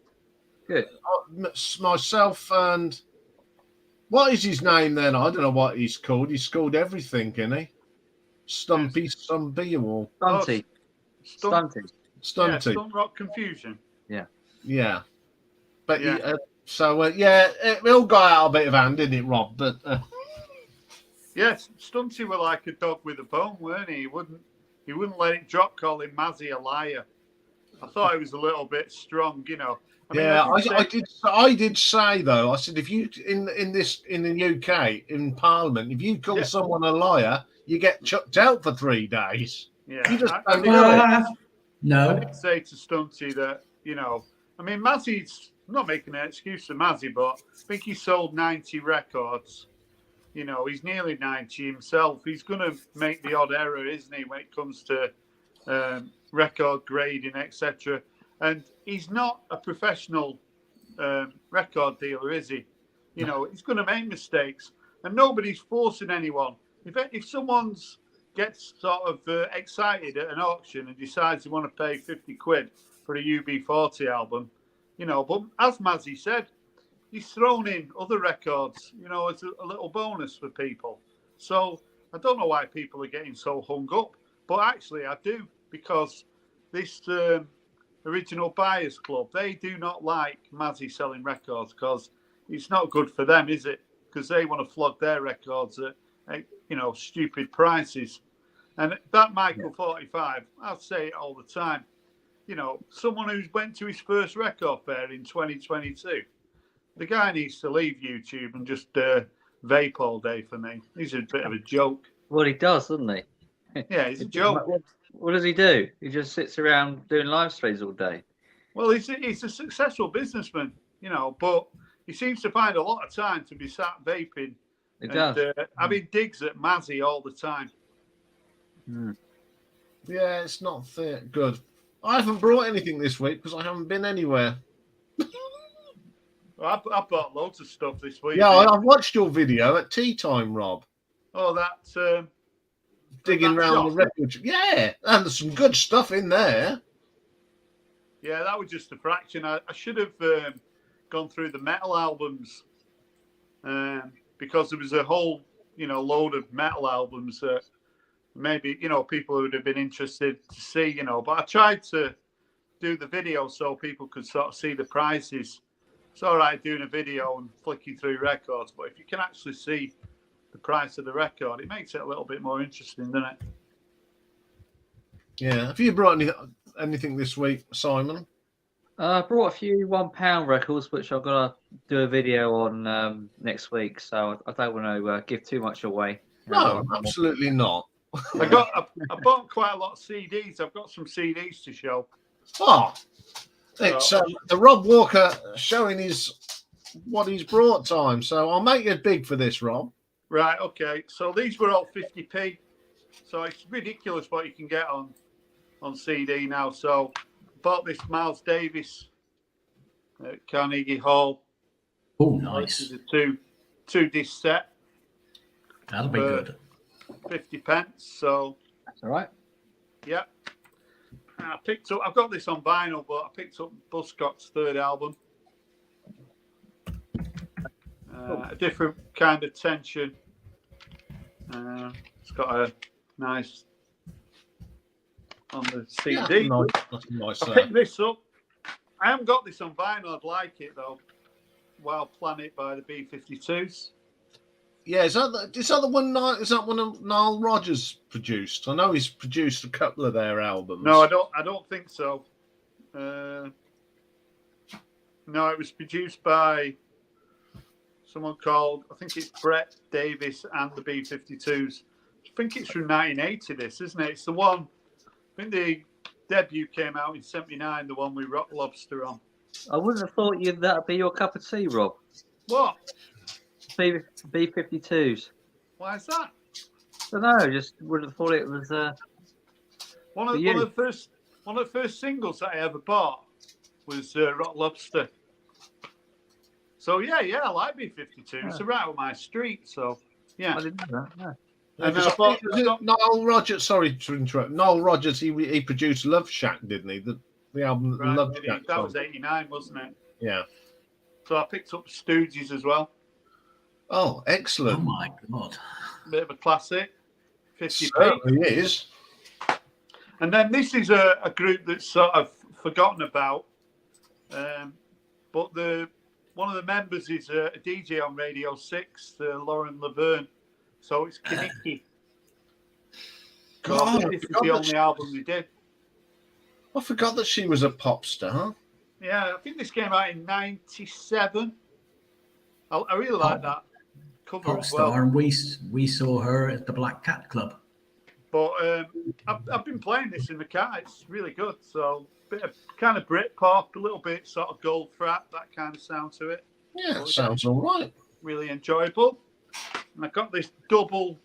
Speaker 4: Good.
Speaker 1: Myself and what is his name then? I don't know what he's called. He's called everything, isn't he? Stumpy, Stumpy, or
Speaker 4: Stunty. Stunty.
Speaker 3: Yeah,
Speaker 1: Stunty.
Speaker 3: Stunt Rock Confusion.
Speaker 1: Yeah. But
Speaker 3: Yeah.
Speaker 1: it all got out a bit of hand, didn't it, Rob? But
Speaker 3: Yes, Stunty were like a dog with a bone, weren't he? He wouldn't let it drop, calling Mazzy a liar. I thought it was a little bit strong,
Speaker 1: I did say though. I said if you in the UK in Parliament, if you call someone a liar, you get chucked out for 3 days.
Speaker 3: Yeah,
Speaker 1: You just
Speaker 3: I
Speaker 1: don't know it.
Speaker 2: No.
Speaker 3: I did say to Stunty that, Mazzy's, I'm not making an excuse for Mazzy, but I think he sold 90 records. He's nearly 90 himself. He's going to make the odd error, isn't he, when it comes to record grading, etc. And he's not a professional record dealer, is he? He's going to make mistakes, and nobody's forcing anyone. If someone gets sort of excited at an auction and decides they want to pay 50 quid for a UB40 album, but as Mazzy said, he's thrown in other records, as a little bonus for people. So I don't know why people are getting so hung up, but actually I do, because this original buyers club, they do not like Mazzy selling records, because it's not good for them, is it? Because they want to flog their records at stupid prices. And that Michael 45, I'll say it all the time, someone who's went to his first record fair in 2022, the guy needs to leave YouTube and just vape all day for me. He's a bit of a joke.
Speaker 4: Well, he does, doesn't he?
Speaker 3: Yeah, he's a joke.
Speaker 4: What does he do? He just sits around doing live streams all day.
Speaker 3: Well, he's a successful businessman, but he seems to find a lot of time to be sat vaping.
Speaker 4: He does.
Speaker 3: Having digs at Mazzy all the time.
Speaker 1: Yeah, it's not good. I haven't brought anything this week because I haven't been anywhere.
Speaker 3: I bought loads of stuff this week.
Speaker 1: Yeah, I've watched your video at tea time, Rob.
Speaker 3: Oh, that
Speaker 1: digging
Speaker 3: that
Speaker 1: around
Speaker 3: shop.
Speaker 1: the record. Yeah, and there's some good stuff in there.
Speaker 3: Yeah, that was just a fraction. I should have gone through the metal albums because there was a whole, load of metal albums that maybe, people would have been interested to see, But I tried to do the video so people could sort of see the prices. It's all right doing a video and flicking through records, but if you can actually see the price of the record, it makes it a little bit more interesting, doesn't it?
Speaker 1: Yeah. Have you brought anything this week, Simon?
Speaker 4: I brought a few £1 records, which I've got to do a video on next week, so I don't want to give too much away.
Speaker 1: No, absolutely not.
Speaker 3: I bought quite a lot of CDs. I've got some CDs to show.
Speaker 1: Oh, it's the Rob Walker showing what he's brought time. So I'll make you big for this, Rob.
Speaker 3: Right, okay. So these were all 50p. So it's ridiculous what you can get on CD now. So bought this Miles Davis at Carnegie Hall.
Speaker 2: Oh, nice.
Speaker 3: This is a two disc set.
Speaker 2: That'll be good.
Speaker 3: 50 pence. So
Speaker 4: That's all right.
Speaker 3: yeah. I've got this on vinyl, but I picked up Buzzcock's third album. A different kind of tension. It's got a nice on the CD.
Speaker 1: Yeah, nice,
Speaker 3: I picked this up. I haven't got this on vinyl. I'd like it though. Wild Planet by the B-52s.
Speaker 1: Yeah, is that the one? Is that one of Nile Rodgers produced? I know he's produced a couple of their albums.
Speaker 3: No, I don't think so. No, it was produced by someone called, I think it's Brett Davis and the B-52s. I think it's from 1980. This, isn't it? It's the one think the debut came out in '79, the one with Rock Lobster on.
Speaker 4: I wouldn't have thought that'd be your cup of tea, Rob.
Speaker 3: What?
Speaker 4: B-52s.
Speaker 3: Why is that?
Speaker 4: I don't know. Just wouldn't have thought it was.
Speaker 3: One of the first singles that I ever bought was Rock Lobster. So yeah, I like B-52.
Speaker 4: Yeah.
Speaker 3: It's right up my street. So yeah.
Speaker 4: I didn't know that. No.
Speaker 3: And then I bought,
Speaker 1: Noel Rogers. Sorry to interrupt. Noel Rogers. He produced Love Shack, didn't he? The album
Speaker 3: right,
Speaker 1: Love Shack.
Speaker 3: that was '89, wasn't it?
Speaker 1: Yeah.
Speaker 3: So I picked up Stooges as well.
Speaker 1: Oh, excellent.
Speaker 2: Oh my God.
Speaker 3: Bit of a classic. 50p.
Speaker 1: Certainly is.
Speaker 3: And then this is a group that's sort of forgotten about. But one of the members is a DJ on Radio 6, Lauren Laverne. So it's Kaniki. So I think this is the only album they did.
Speaker 1: I forgot that she was a pop star.
Speaker 3: Yeah, I think this came out in '97. I really like that cover
Speaker 2: Pop
Speaker 3: as well.
Speaker 2: star, and we saw her at the Black Cat Club.
Speaker 3: But I've been playing this in the car. It's really good. So bit of kind of Britpop, a little bit sort of Goldfrapp, that kind of sound to it.
Speaker 1: Yeah, sounds all right.
Speaker 3: Really enjoyable. And I got this double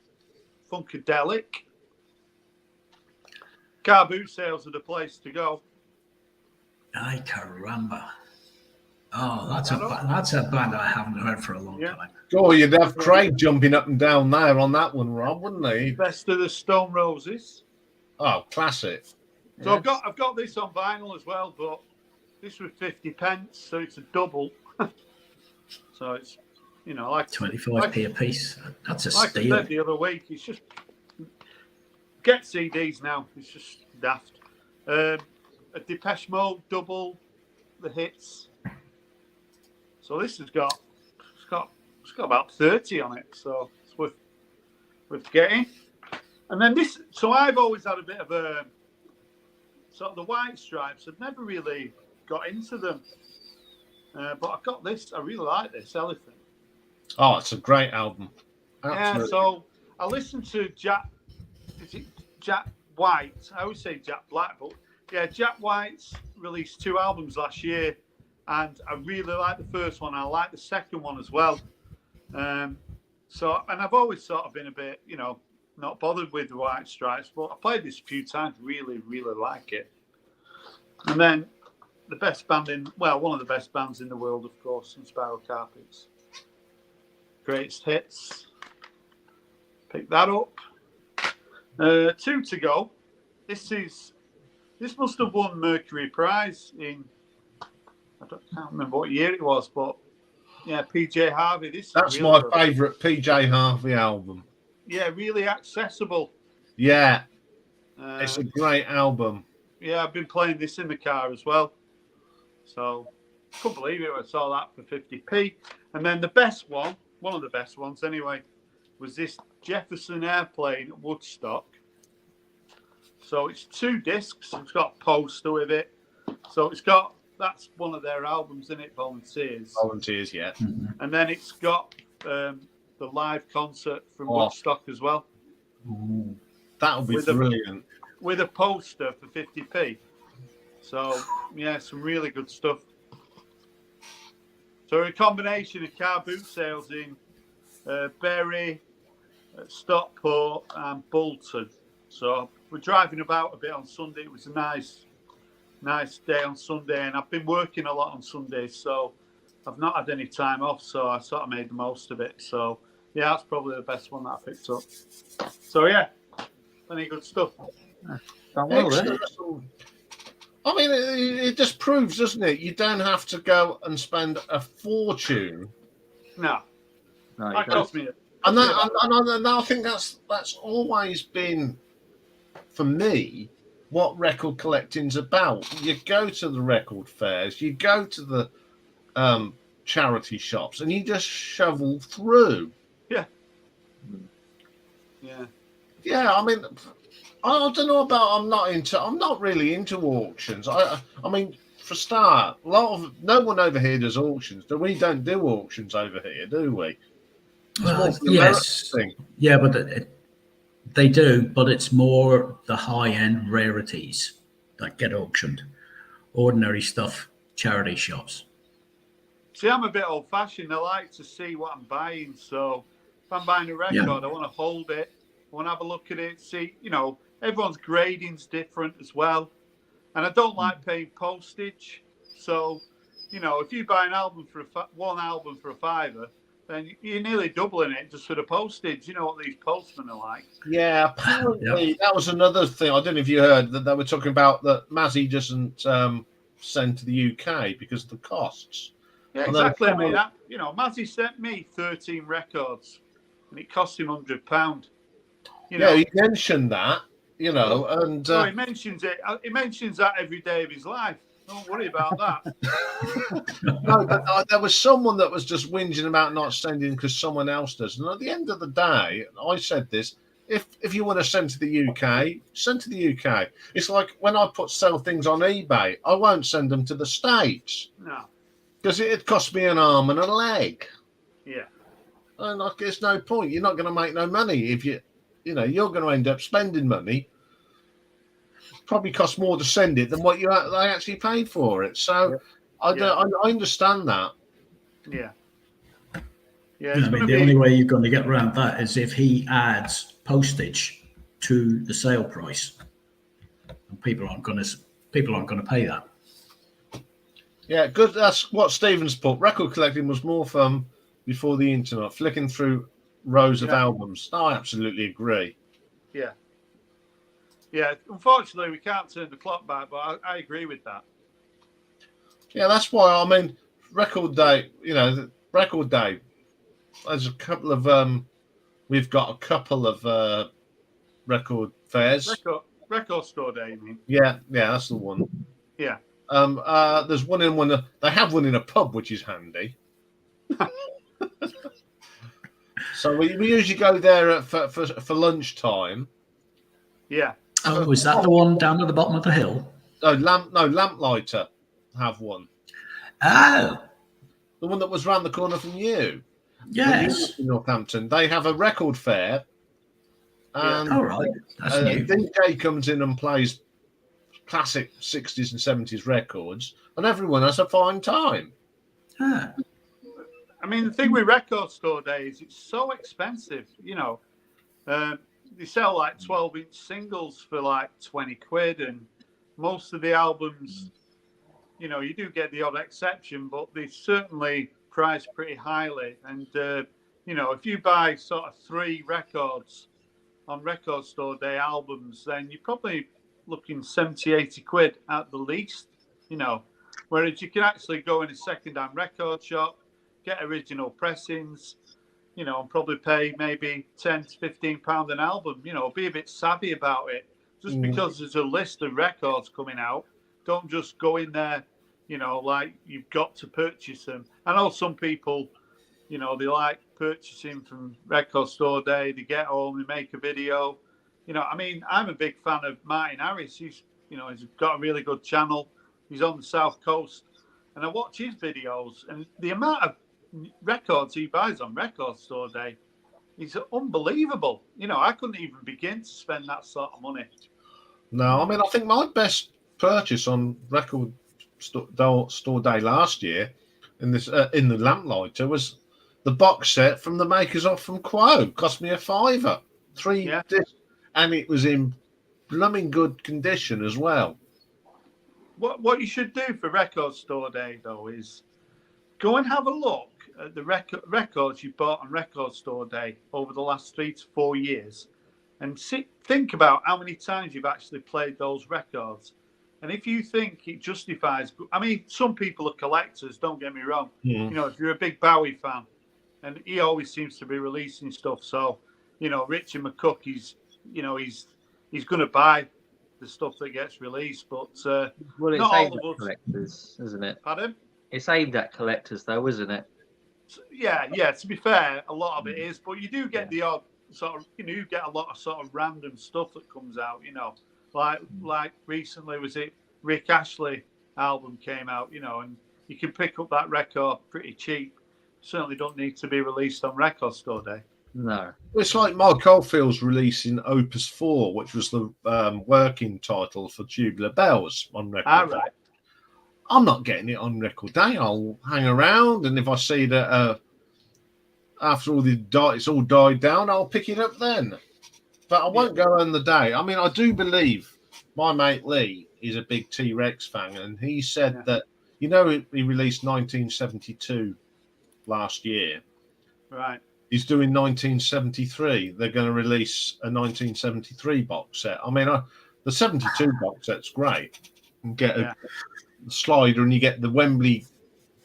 Speaker 3: Funkadelic. Car boot sales are the place to go.
Speaker 2: Ay caramba! Oh, that's a band I haven't heard for a long time.
Speaker 1: Oh, you'd have Craig jumping up and down there on that one, Rob, wouldn't he?
Speaker 3: Best of the Stone Roses.
Speaker 1: Oh, classic.
Speaker 3: So I've got this on vinyl as well, but this was 50p, so it's a double. So it's, like
Speaker 2: 25p a piece. That's a
Speaker 3: like
Speaker 2: steal.
Speaker 3: I said the other week, it's just get CDs now. It's just daft. A Depeche Mode double, the hits. So this has got about 30 on it, so it's worth getting. And then this, so I've always had a bit of a sort of the White Stripes. I've never really got into them, but I've got this. I really like this Elephant.
Speaker 1: Oh, it's a great album. Absolutely.
Speaker 3: Yeah, so I listened to Jack White. I always say Jack Black, but yeah, Jack White's released 2 albums last year, and I really like the first one. I like the second one as well. So, and I've always sort of been a bit, not bothered with the White Stripes, but I played this a few times. Really, really like it. And then the best band one of the best bands in the world, of course, in Spiral Carpets. Greatest hits. Pick that up. 2 to go. This must have won Mercury Prize in, I can't remember what year it was, but yeah, PJ Harvey.
Speaker 1: That's
Speaker 3: really
Speaker 1: my favourite PJ Harvey album.
Speaker 3: Yeah, really accessible.
Speaker 1: Yeah, it's a great album.
Speaker 3: Yeah, I've been playing this in the car as well. So, couldn't believe it. I saw that for 50p. And then the best one of the best ones anyway, was this Jefferson Airplane at Woodstock. So it's 2 discs. It's got a poster with it. So that's one of their albums, isn't it? Volunteers.
Speaker 1: Volunteers, yeah.
Speaker 2: Mm-hmm.
Speaker 3: And then it's got the live concert from Woodstock as well.
Speaker 2: Ooh.
Speaker 1: That'll be brilliant.
Speaker 3: With a poster for 50p. So, yeah, some really good stuff. So a combination of car boot sales in Bury, Stockport and Bolton. So we're driving about a bit on Sunday. It was a nice day on Sunday, and I've been working a lot on Sundays, so I've not had any time off, so I sort of made the most of it. So yeah, that's probably the best one that I picked up. So yeah, plenty of good stuff.
Speaker 1: Excellent. I mean, it just proves, doesn't it? You don't have to go and spend a fortune.
Speaker 3: No, that cost me.
Speaker 1: And I think that's always been, for me, what record collecting's about. You go to the record fairs, you go to the charity shops, and you just shovel through. Yeah. I mean, I don't know about. I'm not really into auctions. I mean, for a start, no one over here does auctions. We don't do auctions over here, do we?
Speaker 2: Well, yes. Yeah, but They do, but it's more the high-end rarities that get auctioned. Ordinary stuff, charity shops.
Speaker 3: See, I'm a bit old-fashioned. I like to see what I'm buying. So if I'm buying a record, I want to hold it. I want to have a look at it. See, everyone's grading's different as well. And I don't like paying postage. So, if you buy an album for one album for £5, then you're nearly doubling it just for the postage. You know what these postmen are like.
Speaker 1: Yeah, apparently that was another thing. I don't know if you heard that they were talking about that Mazzy doesn't send to the UK because of the costs.
Speaker 3: Yeah, exactly. I mean, Mazzy sent me 13 records, and it cost him £100.
Speaker 1: Yeah, he mentioned that. And
Speaker 3: he mentions it. He mentions that every day of his life. Don't worry about that.
Speaker 1: No, but there was someone that was just whinging about not sending because someone else does. And at the end of the day, I said this: if you want to send to the UK, send to the UK. It's like when I sell things on eBay, I won't send them to the States.
Speaker 3: No,
Speaker 1: because it cost me an arm and a leg.
Speaker 3: Yeah,
Speaker 1: and there's no point. You're not going to make no money if you're going to end up spending money. Probably costs more to send it than what they actually paid for it. So I understand that.
Speaker 3: Yeah.
Speaker 2: I mean, the only way you're going to get around that is if he adds postage to the sale price, and people aren't going to pay that.
Speaker 1: Yeah, good. That's what Stephen's put. Record collecting was more fun before the internet, flicking through rows of albums. I absolutely agree.
Speaker 3: Yeah. Yeah, unfortunately, we can't turn the clock back, but I agree with that.
Speaker 1: Yeah, that's why, I mean, Record Day, Record Day, there's a couple of, we've got a couple of record fairs.
Speaker 3: Record Store Day, you mean?
Speaker 1: Yeah, that's the one.
Speaker 3: Yeah.
Speaker 1: There's one they have one in a pub, which is handy. So we usually go there for lunchtime.
Speaker 3: Yeah.
Speaker 2: Oh, is that the one down at the bottom of the hill?
Speaker 1: Lamplighter have one.
Speaker 2: Oh.
Speaker 1: The one that was round the corner from you.
Speaker 2: Yes.
Speaker 1: In Northampton. They have a record fair. And
Speaker 2: all right. That's new.
Speaker 1: DJ comes in and plays classic 60s and 70s records, and everyone has a fine time.
Speaker 2: Ah.
Speaker 3: I mean, the thing with Record Store Day is it's so expensive, they sell like 12-inch singles for like 20 quid, and most of the albums, you do get the odd exception, but they certainly price pretty highly. And, if you buy sort of 3 records on Record Store Day albums, then you're probably looking 70, 80 quid at the least, whereas you can actually go in a second-hand record shop, get original pressings, and probably pay maybe £10 to £15 an album. Be a bit savvy about it. Just because there's a list of records coming out, don't just go in there, like you've got to purchase them. I know some people, they like purchasing from Record Store Day. They get home, they make a video. I mean, I'm a big fan of Martin Harris. He's got a really good channel. He's on the South Coast, and I watch his videos, and the amount of records he buys on Record Store Day is unbelievable. I couldn't even begin to spend that sort of money.
Speaker 1: No, I mean, I think my best purchase on Record Store Day last year in the Lamplighter was the box set from the makers of from Quo. Cost me £5, 3 discs, and it was in blooming good condition as well.
Speaker 3: What you should do for Record Store Day though is go and have a look at the records you bought on Record Store Day over the last 3 to 4 years, and think about how many times you've actually played those records. And if you think it justifies, I mean, some people are collectors, don't get me wrong. If you're a big Bowie fan, and he always seems to be releasing stuff, so Richard McCook, he's going to buy the stuff that gets released, but
Speaker 4: well, it's
Speaker 3: not
Speaker 4: aimed
Speaker 3: all
Speaker 4: at
Speaker 3: of us.
Speaker 4: collectors, isn't it?
Speaker 3: Pardon?
Speaker 4: It's aimed at collectors, though, isn't it?
Speaker 3: Yeah. To be fair, a lot of it is, but you do get the odd sort of, you get a lot of sort of random stuff that comes out. Like recently was it Rick Astley album came out, and you can pick up that record pretty cheap. Certainly don't need to be released on Record Store Day.
Speaker 4: No.
Speaker 1: It's like Mike Oldfield's releasing Opus 4, which was the working title for Tubular Bells on record.
Speaker 3: All right.
Speaker 1: I'm not getting it on record day. I'll hang around, and if I see that after all it's all died down, I'll pick it up then. But I won't go on the day. I mean, I do believe my mate Lee is a big T-Rex fan, and he said that, he released 1972 last year.
Speaker 3: Right.
Speaker 1: He's doing 1973. They're going to release a 1973 box set. I mean, the 72 box set's great. You get a slider, and you get the Wembley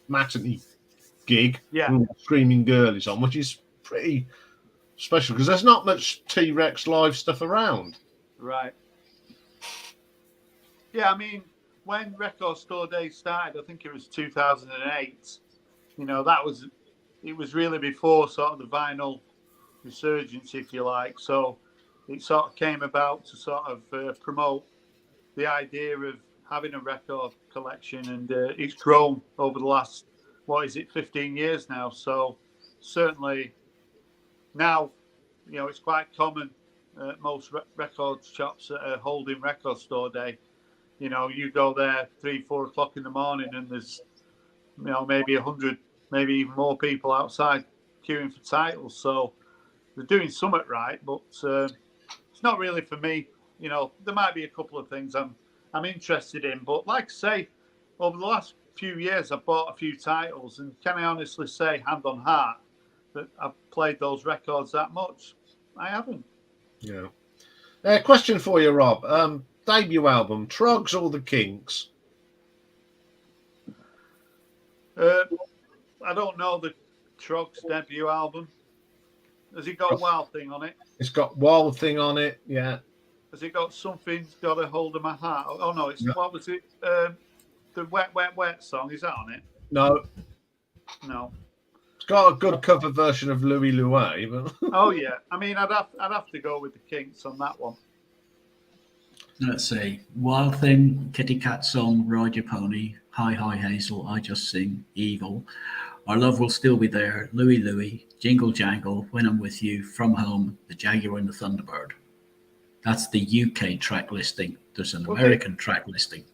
Speaker 1: matinee gig with all the Screaming Girlies on, which is pretty special because there's not much T-Rex live stuff around.
Speaker 3: Right. Yeah, I mean, when Record Store Days started, I think it was 2008. It was really before sort of the vinyl resurgence, if you like. So it sort of came about to sort of promote the idea of having a record collection, and it's grown over the last, 15 years now. So certainly now, it's quite common at most record shops that are holding Record Store Day. You go there 3-4 o'clock in the morning, and there's, maybe 100, maybe even more people outside queuing for titles. So they're doing something right, but it's not really for me. There might be a couple of things I'm interested in, but like I say, over the last few years, I've bought a few titles, and can I honestly say, hand on heart, that I've played those records that much? I haven't.
Speaker 1: Yeah. Question for you, Rob. Debut album, Trogs or the Kinks?
Speaker 3: I don't know the Trogs debut album. Has it got Wild Thing on it?
Speaker 1: It's got Wild Thing on it, yeah.
Speaker 3: Has it got Something's Got a Hold of My Heart? Oh no, what was it? The Wet, Wet, Wet song, is that on it?
Speaker 1: No. It's got a good cover version of Louie Louie, but
Speaker 3: oh yeah. I mean, I'd have to go with the Kinks on that one.
Speaker 2: Let's see. Wild Thing, Kitty Cat Song, Ride Your Pony, Hi Hi Hazel, I Just Sing, Evil, Our Love Will Still Be There, Louie Louie, Jingle Jangle, When I'm With You, From Home, The Jaguar and the Thunderbird. That's the UK track listing. There's an American track listing.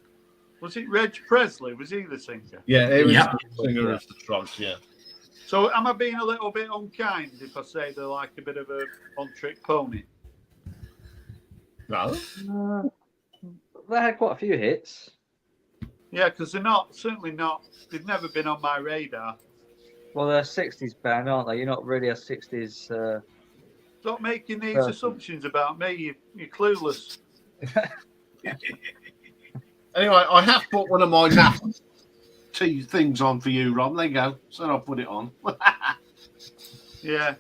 Speaker 3: Was it Reg Presley? Was he the singer?
Speaker 1: Yeah, he was the singer of the Trogs, yeah.
Speaker 3: So am I being a little bit unkind if I say they're like a bit of a one-trick pony?
Speaker 1: No.
Speaker 4: They had quite a few hits.
Speaker 3: Yeah, because they've never been on my radar.
Speaker 4: Well, they're a 60s band, aren't they? You're not really a 60s...
Speaker 3: Stop making these assumptions about me. You're clueless.
Speaker 1: Anyway, I have put one of my naff things on for you, Rob. There you go. So I'll put it on.
Speaker 3: Yeah.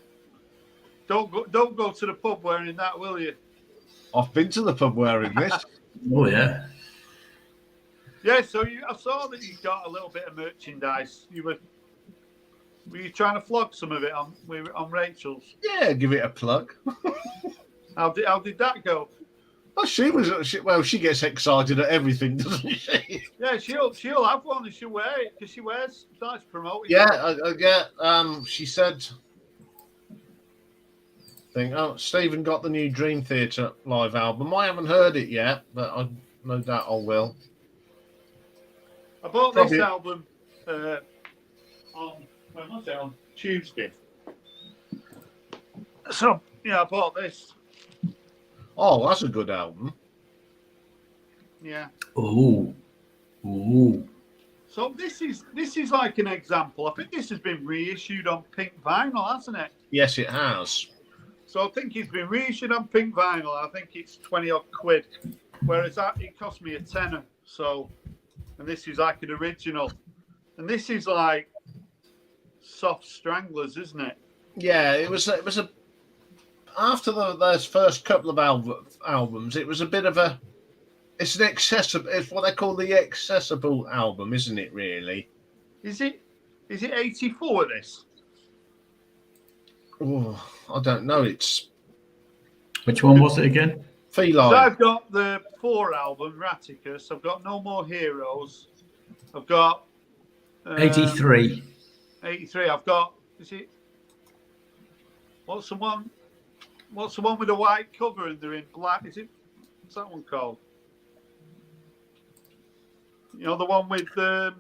Speaker 3: Don't go to the pub wearing that, will you?
Speaker 1: I've been to the pub wearing this.
Speaker 2: Oh, yeah.
Speaker 3: Yeah, so I saw that you got a little bit of merchandise. Were you trying to flog some of it on Rachel's?
Speaker 1: Yeah, give it a plug.
Speaker 3: How did that go?
Speaker 1: Well, she gets excited at everything, doesn't she?
Speaker 3: Yeah, she'll have one and she'll wear it because she starts promoting.
Speaker 1: Yeah, she said. Stephen got the new Dream Theater live album. I haven't heard it yet, but I no doubt I will.
Speaker 3: I bought this album on Tuesday. So yeah, I bought this.
Speaker 1: Oh, that's a good album.
Speaker 3: Yeah.
Speaker 2: Oh.
Speaker 3: So this is like an example. I think this has been reissued on pink vinyl, hasn't it?
Speaker 1: Yes, it has.
Speaker 3: So I think it's been reissued on pink vinyl. I think it's 20 odd quid, whereas it cost me a tenner. So, and this is like an original, and this is like Soft Stranglers, isn't it?
Speaker 1: Yeah, it was a. After those first couple of albums, it was a bit of a. It's what they call the accessible album, isn't it? Really?
Speaker 3: Is it 84? This?
Speaker 1: Oh, I don't know. It's
Speaker 2: which one was it again?
Speaker 1: Feline.
Speaker 3: So I've got the 4 album, Raticus. I've got No More Heroes. I've got
Speaker 2: 83.
Speaker 3: 83. I've got. Is it? What's the one with a white cover and they're in black? What's that one called? You know, the one with
Speaker 1: I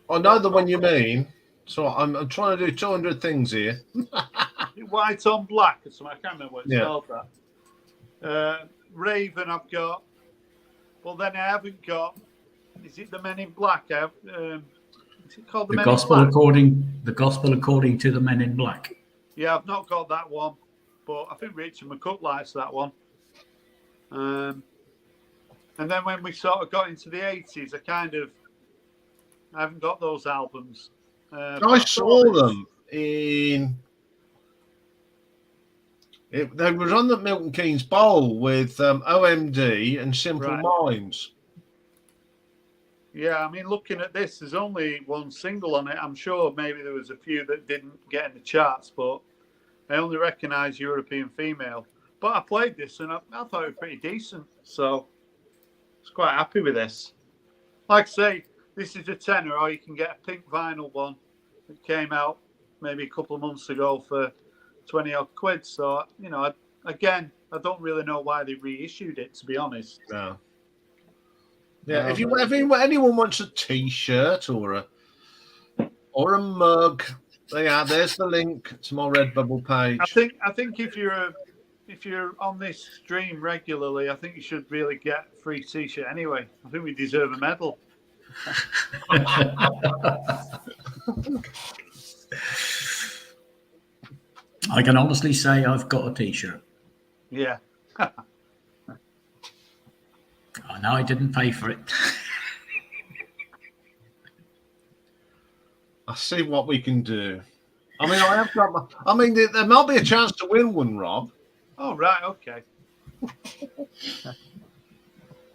Speaker 1: know the one you mean. So I'm trying to do 200 things here.
Speaker 3: white on black or something. I can't remember what it's
Speaker 1: Yeah.
Speaker 3: called. That Raven I've got, but then I haven't got. Is it the Men in Black? Is it called the Men in Black?
Speaker 2: The Gospel according to the Men in Black.
Speaker 3: Yeah, I've not got that one, but I think Richard McCook likes that one. And then when we sort of got into the 80s, I haven't got those albums.
Speaker 1: I saw them in. They were on the Milton Keynes Bowl with OMD and Simple Minds.
Speaker 3: Yeah, I mean, looking at this, there's only one single on it. I'm sure maybe there was a few that didn't get in the charts, but I only recognise European Female. But I played this and I thought it was pretty decent. So I was quite happy with this. Like I say, this is a tenner, or you can get a pink vinyl one that came out maybe a couple of months ago for 20 odd quid. So, you know, I don't really know why they reissued it, to be honest.
Speaker 1: No. Yeah, if anyone wants a T-shirt or a mug, there's the link to my Redbubble page.
Speaker 3: I think if you're on this stream regularly, I think you should really get a free T-shirt anyway. I think we deserve a medal.
Speaker 2: I can honestly say I've got a T-shirt.
Speaker 3: Yeah.
Speaker 2: I know I didn't pay for it.
Speaker 1: I see what we can do. I mean, I have got. There might be a chance to win one, Rob.
Speaker 3: Oh right, okay.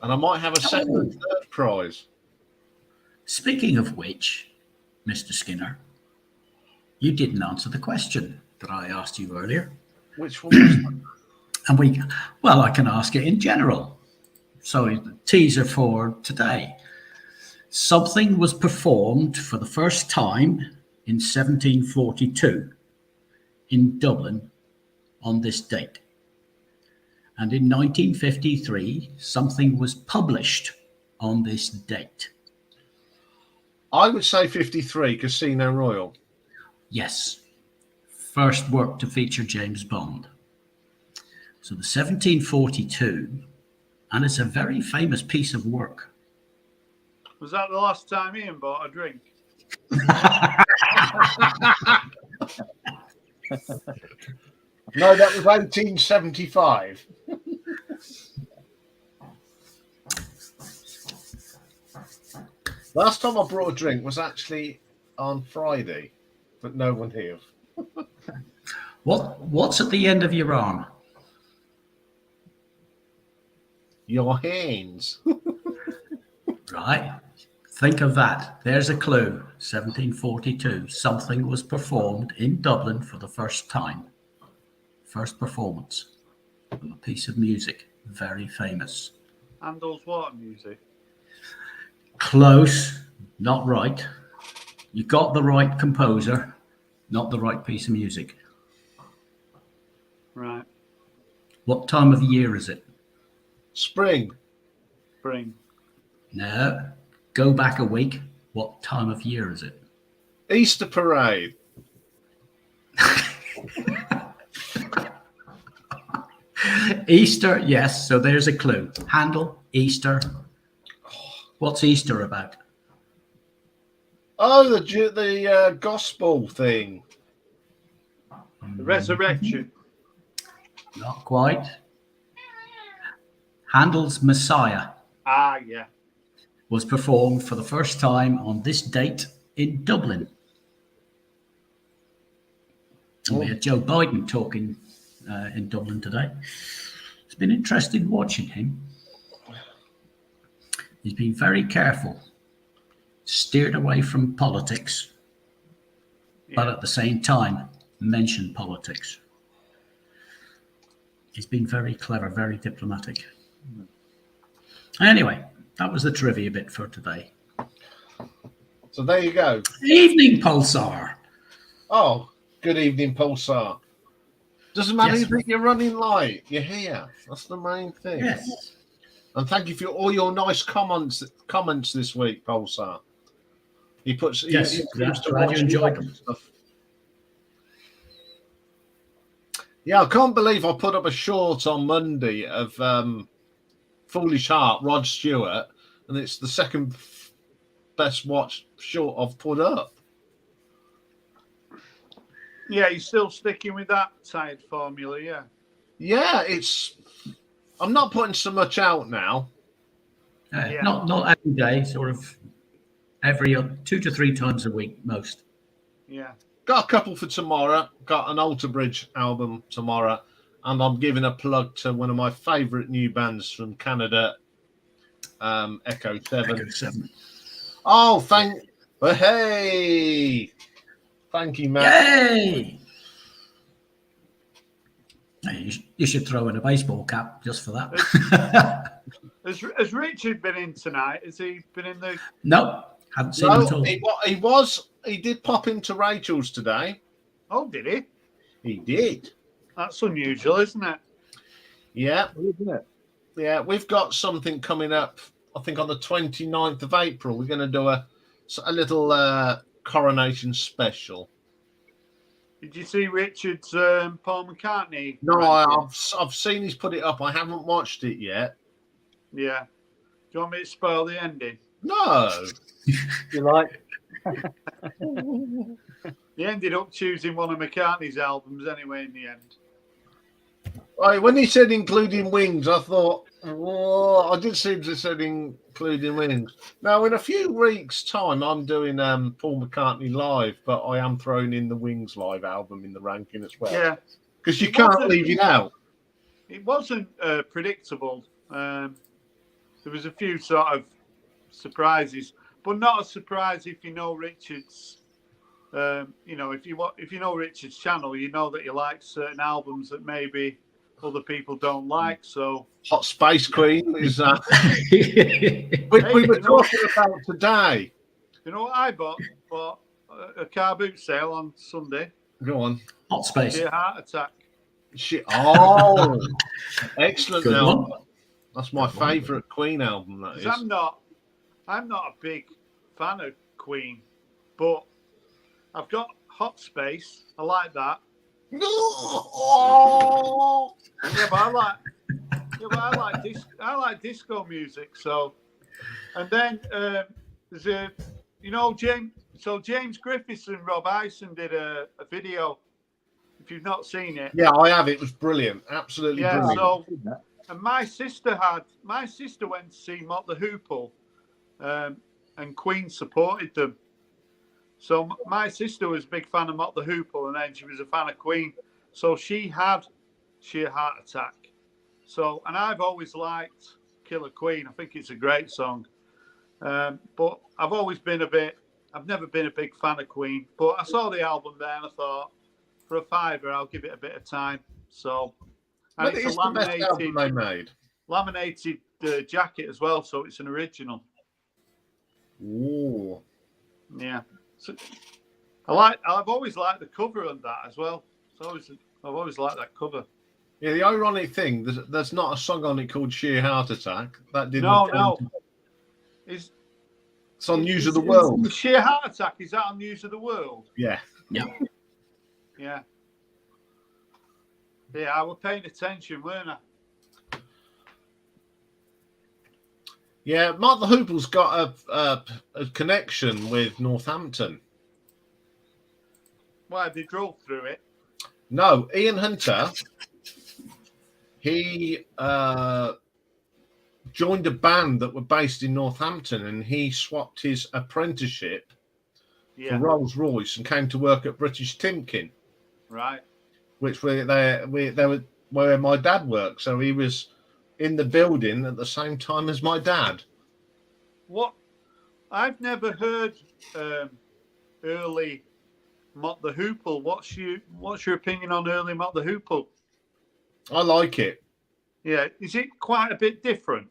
Speaker 1: And I might have a second and third prize.
Speaker 2: Speaking of which, Mr. Skinner, you didn't answer the question that I asked you earlier.
Speaker 1: Which one was that?
Speaker 2: And I can ask it in general. So the teaser for today. Something was performed for the first time in 1742 in Dublin on this date. And in 1953, something was published on this date.
Speaker 1: I would say 53, Casino Royale.
Speaker 2: Yes. First work to feature James Bond. So the 1742, and it's a very famous piece of work.
Speaker 3: Was that the last time Iain bought a drink?
Speaker 1: No, that was 1875. Last time I brought a drink was actually on Friday, but no one here.
Speaker 2: What's at the end of your arm?
Speaker 1: Your hands.
Speaker 2: Right. Think of that. There's a clue. 1742. Something was performed in Dublin for the first time. First performance of a piece of music. Very famous.
Speaker 3: Handel's water music.
Speaker 2: Close. Not right. You got the right composer, not the right piece of music.
Speaker 3: Right.
Speaker 2: What time of year is it?
Speaker 1: Spring.
Speaker 2: No. Go back a week. What time of year is it?
Speaker 1: Easter parade.
Speaker 2: Easter, yes. So there's a clue. Handel, Easter. What's Easter about?
Speaker 1: Oh, the gospel thing.
Speaker 3: The resurrection.
Speaker 2: Not quite. Handel's Messiah
Speaker 3: Ah, yeah.
Speaker 2: was performed for the first time on this date in Dublin. And we had Joe Biden talking in Dublin today. It's been interesting watching him. He's been very careful, steered away from politics, but at the same time mentioned politics. He's been very clever, very diplomatic. Anyway, that was the trivia bit for today.
Speaker 1: So there you go.
Speaker 2: Evening, Pulsar.
Speaker 1: Oh, good evening, Pulsar. Doesn't matter
Speaker 2: Yes.
Speaker 1: if you're running late. You're here. That's the main thing.
Speaker 2: Yes.
Speaker 1: And thank you for all your nice comments this week, Pulsar. He puts.
Speaker 2: Yes,
Speaker 1: He
Speaker 2: yeah,
Speaker 1: seems to
Speaker 2: glad
Speaker 1: watch
Speaker 2: you enjoyed
Speaker 1: a lot of
Speaker 2: them.
Speaker 1: stuff. Yeah, I can't believe I put up a short on Monday of Foolish Heart, Rod Stewart, and it's the second best watched short I've put up.
Speaker 3: Yeah, you're still sticking with that tired formula, yeah.
Speaker 1: Yeah, I'm not putting so much out now.
Speaker 3: Yeah.
Speaker 2: Not every day, sort of every 2 to 3 times a week, most.
Speaker 3: Yeah.
Speaker 1: Got a couple for tomorrow. Got an Alter Bridge album tomorrow. And I'm giving a plug to one of my favourite new bands from Canada, Echo 7.
Speaker 2: Echo 7.
Speaker 1: Oh, hey! Thank you, Matt.
Speaker 2: Yay! You should throw in a baseball cap just for that.
Speaker 3: Has Richard been in tonight? Has he been in the...
Speaker 2: No, haven't seen him at all.
Speaker 1: He did pop into Rachel's today.
Speaker 3: Oh, did he?
Speaker 1: He did.
Speaker 3: That's unusual, isn't it?
Speaker 1: Yeah.
Speaker 4: Isn't it?
Speaker 1: Yeah, we've got something coming up, I think on the 29th of April. We're going to do a little coronation special.
Speaker 3: Did you see Richard's Paul McCartney?
Speaker 1: No, I've seen he's put it up. I haven't watched it yet.
Speaker 3: Yeah. Do you want me to spoil the ending?
Speaker 1: No.
Speaker 4: You like?
Speaker 3: He ended up choosing one of McCartney's albums anyway in the end.
Speaker 1: Right, when he said including Wings, I thought, oh, I did seem to said including Wings. Now, in a few weeks' time, I'm doing Paul McCartney live, but I am throwing in the Wings live album in the ranking as well.
Speaker 3: Yeah.
Speaker 1: Because you can't leave it out.
Speaker 3: It wasn't predictable. There was a few sort of surprises, but not a surprise if you know Richard's. If you know Richard's channel, you know that he likes certain albums that maybe other people don't like. So
Speaker 1: Hot Space Queen is that we were talking about today.
Speaker 3: You know what I bought? Bought a car boot sale on Sunday.
Speaker 1: Go on.
Speaker 2: Hot Space.
Speaker 3: Yeah, Heart Attack.
Speaker 1: Shit. Oh, excellent
Speaker 2: Good
Speaker 1: album.
Speaker 2: one.
Speaker 1: That's my favourite Queen album. That is.
Speaker 3: I'm not a big fan of Queen, but I've got Hot Space. I like that. Yeah, but I like disco music. So, and then there's James Griffiths and Rob Ison did a video. If you've not seen it,
Speaker 1: Yeah, I have. It was brilliant. Absolutely brilliant.
Speaker 3: So, and my sister went to see Mott the Hoople, and Queen supported them. So my sister was a big fan of Mott the Hoople, and then she was a fan of Queen. So she had Sheer Heart Attack. So, and I've always liked Killer Queen. I think it's a great song. But I've never been a big fan of Queen. But I saw the album there and I thought, for a $5, I'll give it a bit of time. So, and
Speaker 1: But it's the best album they made.
Speaker 3: laminated jacket as well, so it's an original.
Speaker 1: Ooh.
Speaker 3: Yeah. So I've always liked the cover on that as well. I've always liked that cover.
Speaker 1: Yeah, the ironic thing, there's not a song on it called Sheer Heart Attack. That didn't.
Speaker 3: No.
Speaker 1: It's on News of the World.
Speaker 3: Sheer Heart Attack, is that on News of the World?
Speaker 1: Yeah.
Speaker 2: Yeah.
Speaker 3: Yeah. Yeah, I was paying attention, weren't I?
Speaker 1: Yeah, Mark the Hoople's got a connection with Northampton.
Speaker 3: Why, they drove through it?
Speaker 1: No, Ian Hunter, he joined a band that were based in Northampton, and he swapped his apprenticeship for Rolls Royce and came to work at British Timken.
Speaker 3: Right.
Speaker 1: Which they were where my dad worked. So he was in the building at the same time as my dad.
Speaker 3: What? I've never heard early Mott the Hoople. What's your opinion on early Mott the Hoople?
Speaker 1: I like it.
Speaker 3: Yeah, is it quite a bit different?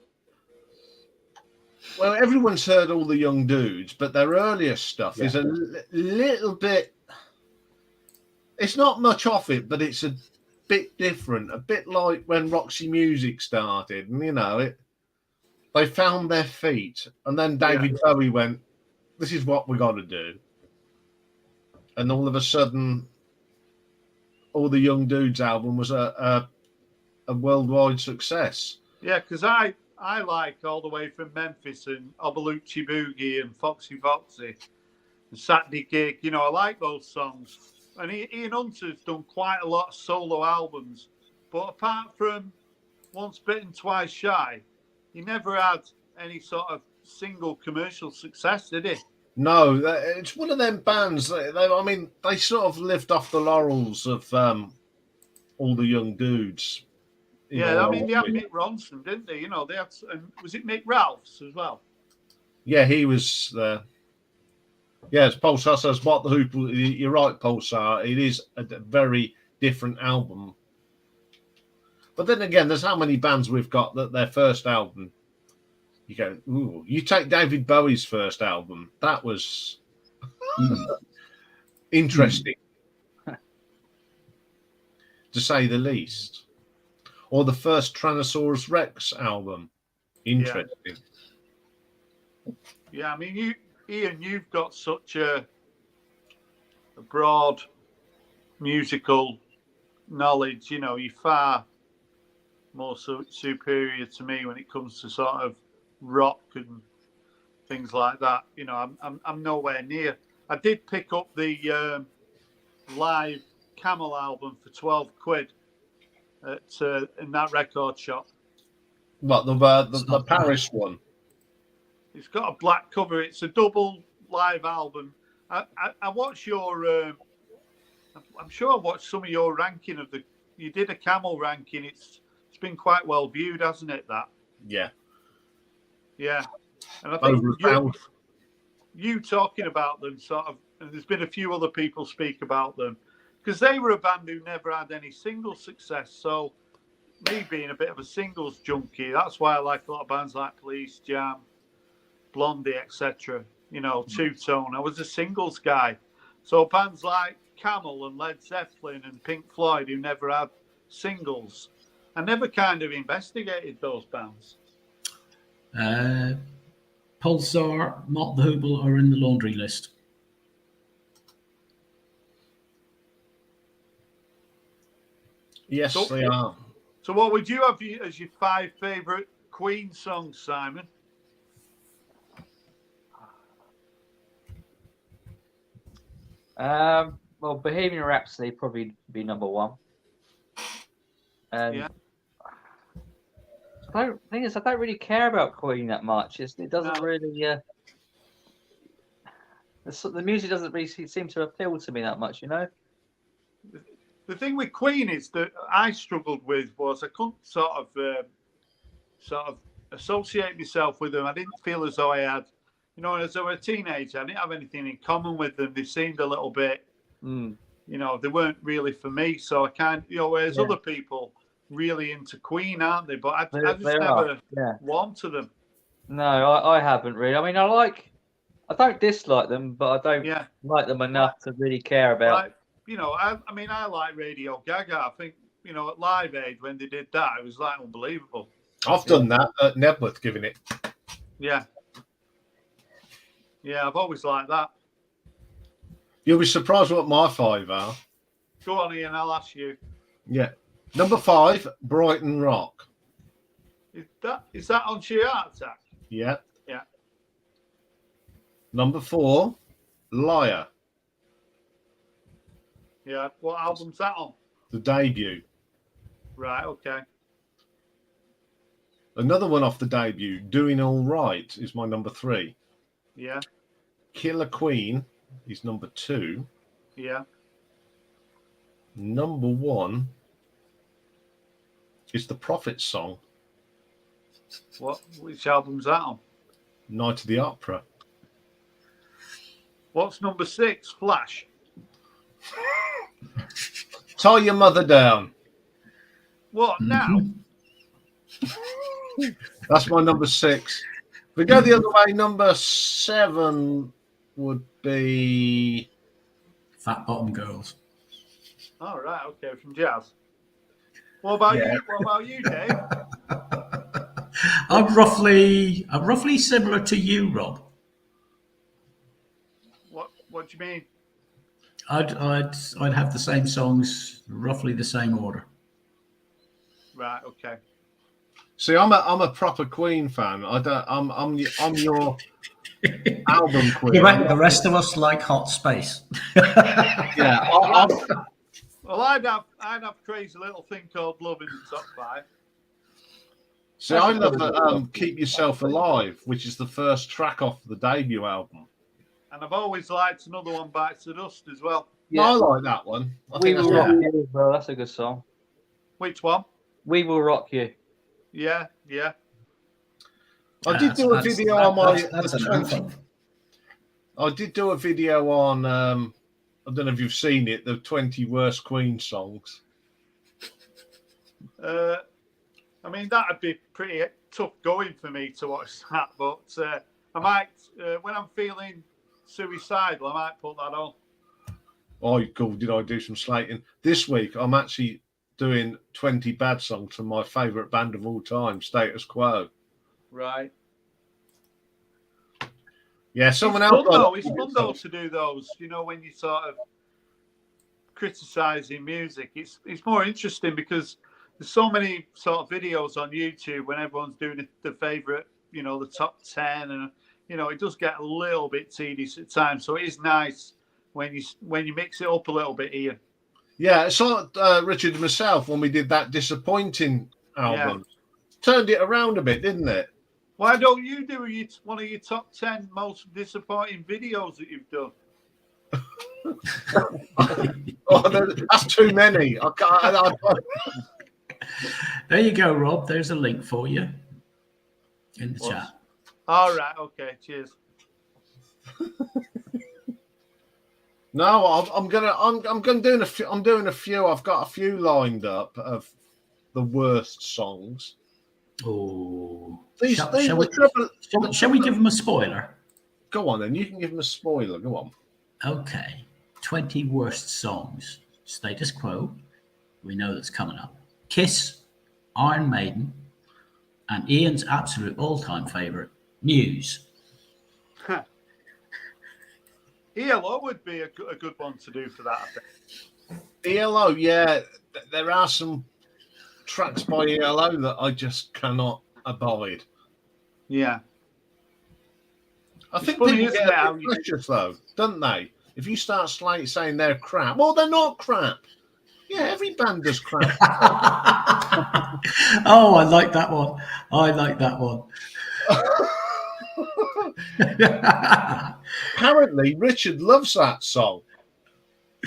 Speaker 1: Well, everyone's heard All the Young Dudes, but their earlier stuff is a little bit. It's not much off it, but it's bit different, a bit like when Roxy Music started, and they found their feet, and then David Bowie went, "This is what we got to do," and all of a sudden, All the Young Dudes album was a worldwide success.
Speaker 3: Yeah, because I like all the way from Memphis and Obaluchi Boogie and Foxy Foxy and Saturday Gig. I like those songs. And Ian Hunter's done quite a lot of solo albums. But apart from Once Bitten, Twice Shy, he never had any sort of single commercial success, did he?
Speaker 1: No, it's one of them bands. They sort of lived off the laurels of All the Young Dudes.
Speaker 3: Yeah, they had Mick Ronson, didn't they? They had. Was it Mick Ralphs as well?
Speaker 1: Yeah, he was there. Yes, Pulsar says, "What the Hoop?" You're right, Pulsar. It is a very different album. But then again, there's how many bands we've got that their first album, you go, ooh. You take David Bowie's first album, that was interesting, to say the least. Or the first Tyrannosaurus Rex album, interesting.
Speaker 3: Yeah, Ian, you've got such a broad musical knowledge. You're far more superior to me when it comes to sort of rock and things like that. I'm nowhere near. I did pick up the live Camel album for £12 in that record shop.
Speaker 1: What, the Paris one?
Speaker 3: It's got a black cover. It's a double live album. I watched your. I'm sure I watched some of your ranking of the. You did a Camel ranking. It's been quite well viewed, hasn't it? That.
Speaker 1: Yeah.
Speaker 3: Yeah, and I think
Speaker 1: Over
Speaker 3: you talking about them sort of, and there's been a few other people speak about them because they were a band who never had any single success. So me being a bit of a singles junkie, that's why I like a lot of bands like Police, Jam, Blondie, etc. Two Tone. I was a singles guy. So bands like Camel and Led Zeppelin and Pink Floyd who never had singles, I never kind of investigated those bands.
Speaker 2: Pulsar, Mott the Hoople are in the laundry list.
Speaker 1: Yes, they are.
Speaker 3: So what would you have as your 5 favourite Queen songs, Simon?
Speaker 4: Well, Bohemian Rhapsody probably be number 1. And I don't really care about Queen that much. It doesn't really. The music doesn't really seem to appeal to me that much,
Speaker 3: The thing with Queen is that I struggled with was I couldn't sort of associate myself with them. I didn't feel as though I had, as I was a teenager, I didn't have anything in common with them. They seemed a little bit, they weren't really for me. So I can't, whereas other people really into Queen, aren't they? But I just never warmed to them.
Speaker 4: No, I haven't really. I don't dislike them, but I don't like them enough to really care about.
Speaker 3: I like Radio Gaga. I think, at Live Aid when they did that, it was like unbelievable.
Speaker 1: I've done that at Nebworth, giving it.
Speaker 3: Yeah. Yeah, I've always liked that.
Speaker 1: You'll be surprised what my 5 are.
Speaker 3: Go on, Ian, I'll ask you.
Speaker 1: Yeah. Number 5, Brighton Rock.
Speaker 3: Is that on Sheer Heart Attack?
Speaker 1: Yeah.
Speaker 3: Yeah.
Speaker 1: Number 4, Liar.
Speaker 3: Yeah. What album's that on?
Speaker 1: The debut.
Speaker 3: Right, okay.
Speaker 1: Another one off the debut, Doing All Right, is my number 3.
Speaker 3: Yeah.
Speaker 1: Killer Queen is number 2.
Speaker 3: Yeah.
Speaker 1: Number 1 is the Prophet song.
Speaker 3: Which album's that on?
Speaker 1: Night of the Opera.
Speaker 3: What's number 6? Flash.
Speaker 1: Tie Your Mother Down.
Speaker 3: What now?
Speaker 1: That's my number 6. If we go the other way, number 7 would be
Speaker 2: Fat Bottom Girls.
Speaker 3: Oh, right, okay, from jazz. What about you? What about you, Dave?
Speaker 2: I'm roughly similar to you, Rob.
Speaker 3: What do you mean?
Speaker 2: I'd have the same songs, roughly the same order.
Speaker 3: Right. Okay.
Speaker 1: See, I'm a proper Queen fan. I'm your album queen.
Speaker 2: The rest of us like Hot Space.
Speaker 1: Yeah.
Speaker 3: Well, I'd have Crazy Little Thing Called Love in the top 5.
Speaker 1: See, I love Keep Yourself Alive, which is the first track off the debut album.
Speaker 3: And I've always liked Another One Bites the Dust as well.
Speaker 1: Yeah, I like that one.
Speaker 4: We Will Rock You as well. That's a good song.
Speaker 3: Which one?
Speaker 4: We Will Rock You.
Speaker 3: Yeah.
Speaker 1: I did do a video on my.
Speaker 2: That's an anthem.
Speaker 1: I did do a video on. I don't know if you've seen it. The 20 worst Queen songs.
Speaker 3: I mean, that'd be pretty tough going for me to watch that, but I might, when I'm feeling suicidal, I might put that on.
Speaker 1: Oh, cool. Did I do some slating? This week, I'm actually doing 20 bad songs from my favourite band of all time, Status Quo.
Speaker 3: Right.
Speaker 1: Yeah, someone
Speaker 3: It's
Speaker 1: else.
Speaker 3: fun though to do those, when you're sort of criticising music. It's more interesting because there's so many sort of videos on YouTube when everyone's doing the favourite, the top 10, and it does get a little bit tedious at times. So it is nice when you mix it up a little bit, Iain.
Speaker 1: Yeah, it's like Richard and myself when we did that Disappointing album. Yeah. Turned it around a bit, didn't it?
Speaker 3: Why don't you do one of your top 10 most disappointing videos that you've done?
Speaker 1: That's too many. I can't.
Speaker 2: There you go, Rob. There's a link for you in the chat.
Speaker 3: All right. Okay. Cheers.
Speaker 1: No, I'm doing a few. I've got a few lined up of the worst songs.
Speaker 2: Oh,
Speaker 1: shall
Speaker 2: we give them a spoiler?
Speaker 1: Go on, then. You can give them a spoiler. Go on.
Speaker 2: Okay, 20 worst songs. Status Quo. We know that's coming up. Kiss, Iron Maiden, and Ian's absolute all-time favourite, Muse.
Speaker 3: ELO would be a good one to do for that, I think.
Speaker 1: ELO, yeah. There are some tracks by ELO that I just cannot abide.
Speaker 3: Yeah.
Speaker 1: I think people get a bit precious, though, don't they? If you start saying they're crap, well, they're not crap. Yeah, every band does crap.
Speaker 2: Oh, I like that one.
Speaker 1: Apparently, Richard loves that song.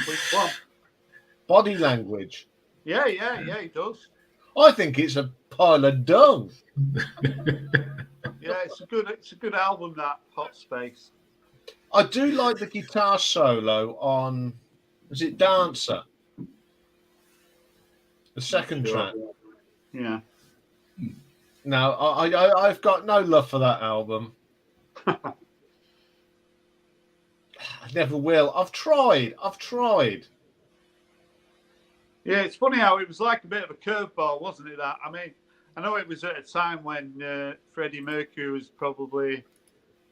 Speaker 3: Which one?
Speaker 1: Body Language.
Speaker 3: Yeah, he does.
Speaker 1: I think it's a pile of dung.
Speaker 3: Yeah, it's a good album, that Hot Space.
Speaker 1: I do like the guitar solo on, is it Dancer? The second track.
Speaker 3: Yeah.
Speaker 1: No, I've got no love for that album. I never will. I've tried.
Speaker 3: Yeah, it's funny how it was like a bit of a curveball, wasn't it? That, I mean, I know it was at a time when Freddie Mercury was probably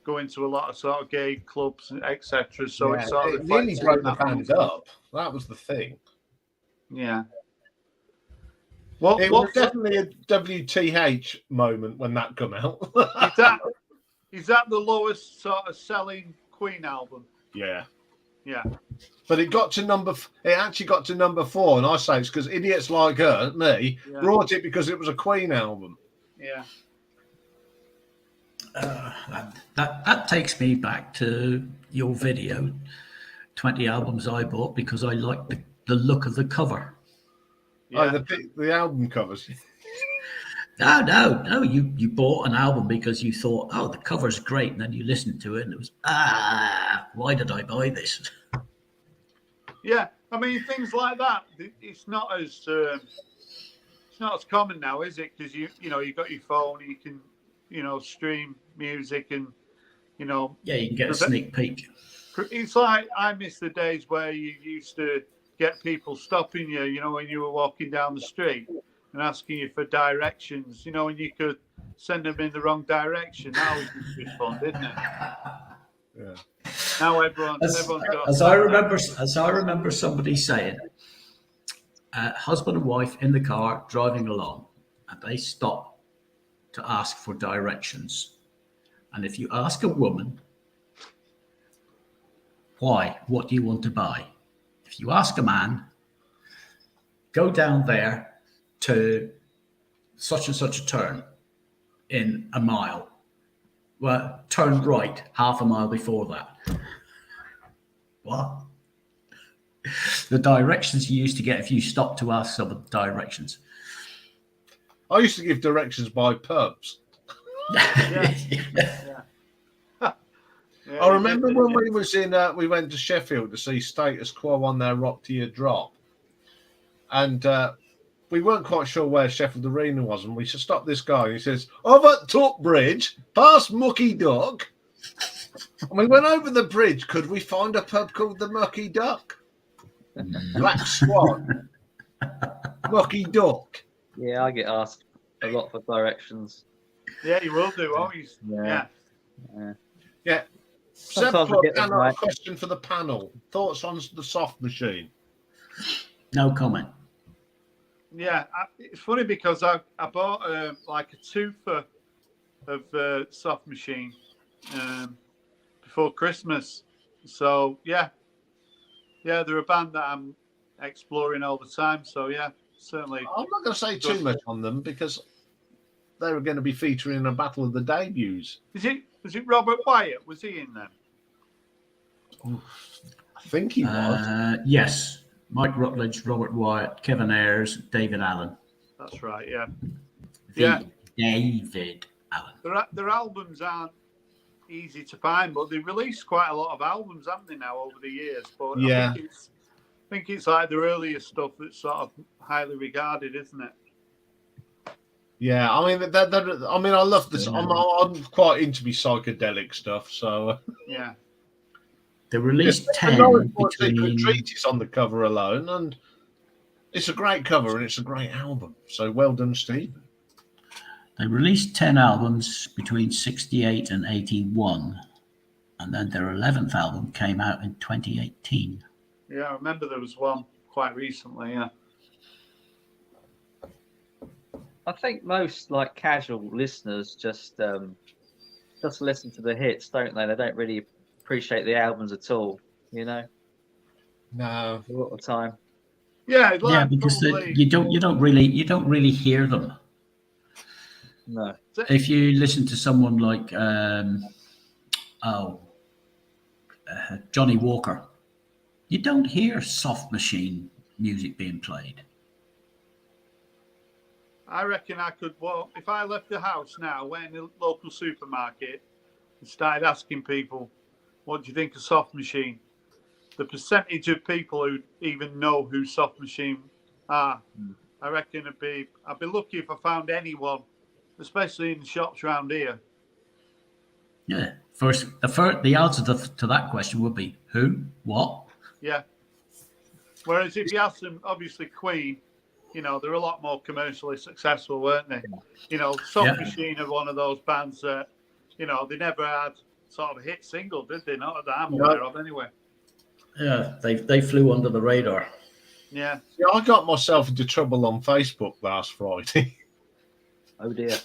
Speaker 3: going to a lot of sort of gay clubs, etc. So
Speaker 1: yeah,
Speaker 3: it sort
Speaker 1: it
Speaker 3: of
Speaker 1: really broke the band up. That was the thing.
Speaker 3: Yeah.
Speaker 1: It was definitely a WTH moment when that came out.
Speaker 3: Is that the lowest sort of selling Queen album?
Speaker 1: Yeah.
Speaker 3: Yeah.
Speaker 1: But it actually got to number 4, and I say it's because idiots like me, brought it because it was a Queen album.
Speaker 3: Yeah.
Speaker 2: That takes me back to your video, 20 albums I bought because I liked the look of the cover.
Speaker 1: Yeah. Oh, the album covers.
Speaker 2: No. You bought an album because you thought, oh, the cover's great, and then you listened to it, and it was, why did I buy this?
Speaker 3: Yeah, I mean, things like that. It's not as common now, is it? Because you got your phone, you can stream music, and
Speaker 2: Yeah, you can get a sneak peek.
Speaker 3: It's like I miss the days where you used to get people stopping you, when you were walking down the street, and asking you for directions, and you could send them in the wrong direction. That always used to be fun, didn't it?
Speaker 1: Yeah.
Speaker 3: Now everyone's got.
Speaker 2: As I remember somebody saying, husband and wife in the car driving along, and they stop to ask for directions. And if you ask a woman, why? What do you want to buy? If you ask a man, go down there to such and such a turn in a mile. Well, turn right half a mile before that. What? The directions you used to get if you stopped to ask some of the directions.
Speaker 1: I used to give directions by pubs.
Speaker 3: Yeah.
Speaker 1: I remember when we went to Sheffield to see Status Quo on their R.T.O drop, and we weren't quite sure where Sheffield Arena was, and we should stop this guy. And he says, "Over at Tuck Bridge, past Mucky Duck." And we went over the bridge. Could we find a pub called the Mucky Duck? Black Swan, Mucky Duck.
Speaker 4: Yeah, I get asked a lot for directions.
Speaker 3: Yeah, you will do. Always. Yeah.
Speaker 4: Sometimes I get them
Speaker 1: A
Speaker 4: right.
Speaker 1: question for the panel. Thoughts on the soft machine?
Speaker 2: No comment.
Speaker 3: Yeah, it's funny because I bought like a twofer of soft machine before Christmas. So yeah, they're a band that I'm exploring all the time. So yeah, certainly.
Speaker 1: I'm not going to say too much on them because they were going to be featuring in a Battle of the Debuts.
Speaker 3: Was it Robert Wyatt? Was he in them?
Speaker 1: I think he was.
Speaker 2: Yes. Mike Rutledge, Robert Wyatt, Kevin Ayers, David Allen.
Speaker 3: That's right. Yeah.
Speaker 2: David Allen.
Speaker 3: Their albums aren't easy to find, but they released quite a lot of albums, haven't they, now over the years? But
Speaker 1: Yeah.
Speaker 3: I think it's like their earlier stuff that's sort of highly regarded, isn't it?
Speaker 1: Yeah, I mean, I love this. I'm quite into me psychedelic stuff, so
Speaker 2: They released 10
Speaker 1: between Treaties on the cover alone, and it's a great cover and it's a great album. So well done, Steve.
Speaker 2: They released 10 albums between 68 and 81, and then their 11th album came out in 2018.
Speaker 3: Yeah, I remember there was one quite recently. Yeah.
Speaker 4: I think most like casual listeners just listen to the hits, don't they? They don't really appreciate the albums at all,
Speaker 1: No.
Speaker 4: a lot of time.
Speaker 3: Yeah,
Speaker 2: Because you don't really hear them.
Speaker 4: No.
Speaker 2: If you listen to someone like Johnny Walker, you don't hear soft machine music being played.
Speaker 3: I reckon I could walk if I left the house now, went in the local supermarket, and started asking people, "What do you think of Soft Machine?" The percentage of people who even know who Soft Machine are, I reckon I'd be lucky if I found anyone, especially in the shops around here.
Speaker 2: Yeah. The answer to that question would be who, what.
Speaker 3: Yeah. Whereas if you ask them, obviously Queen, they're a lot more commercially successful, weren't they? Soft Machine are one of those bands that, they never had sort of a hit single, did they? Not that I'm aware of, anyway.
Speaker 2: Yeah, they flew under the radar.
Speaker 3: Yeah.
Speaker 1: Yeah, I got myself into trouble on Facebook last Friday.
Speaker 4: Oh dear.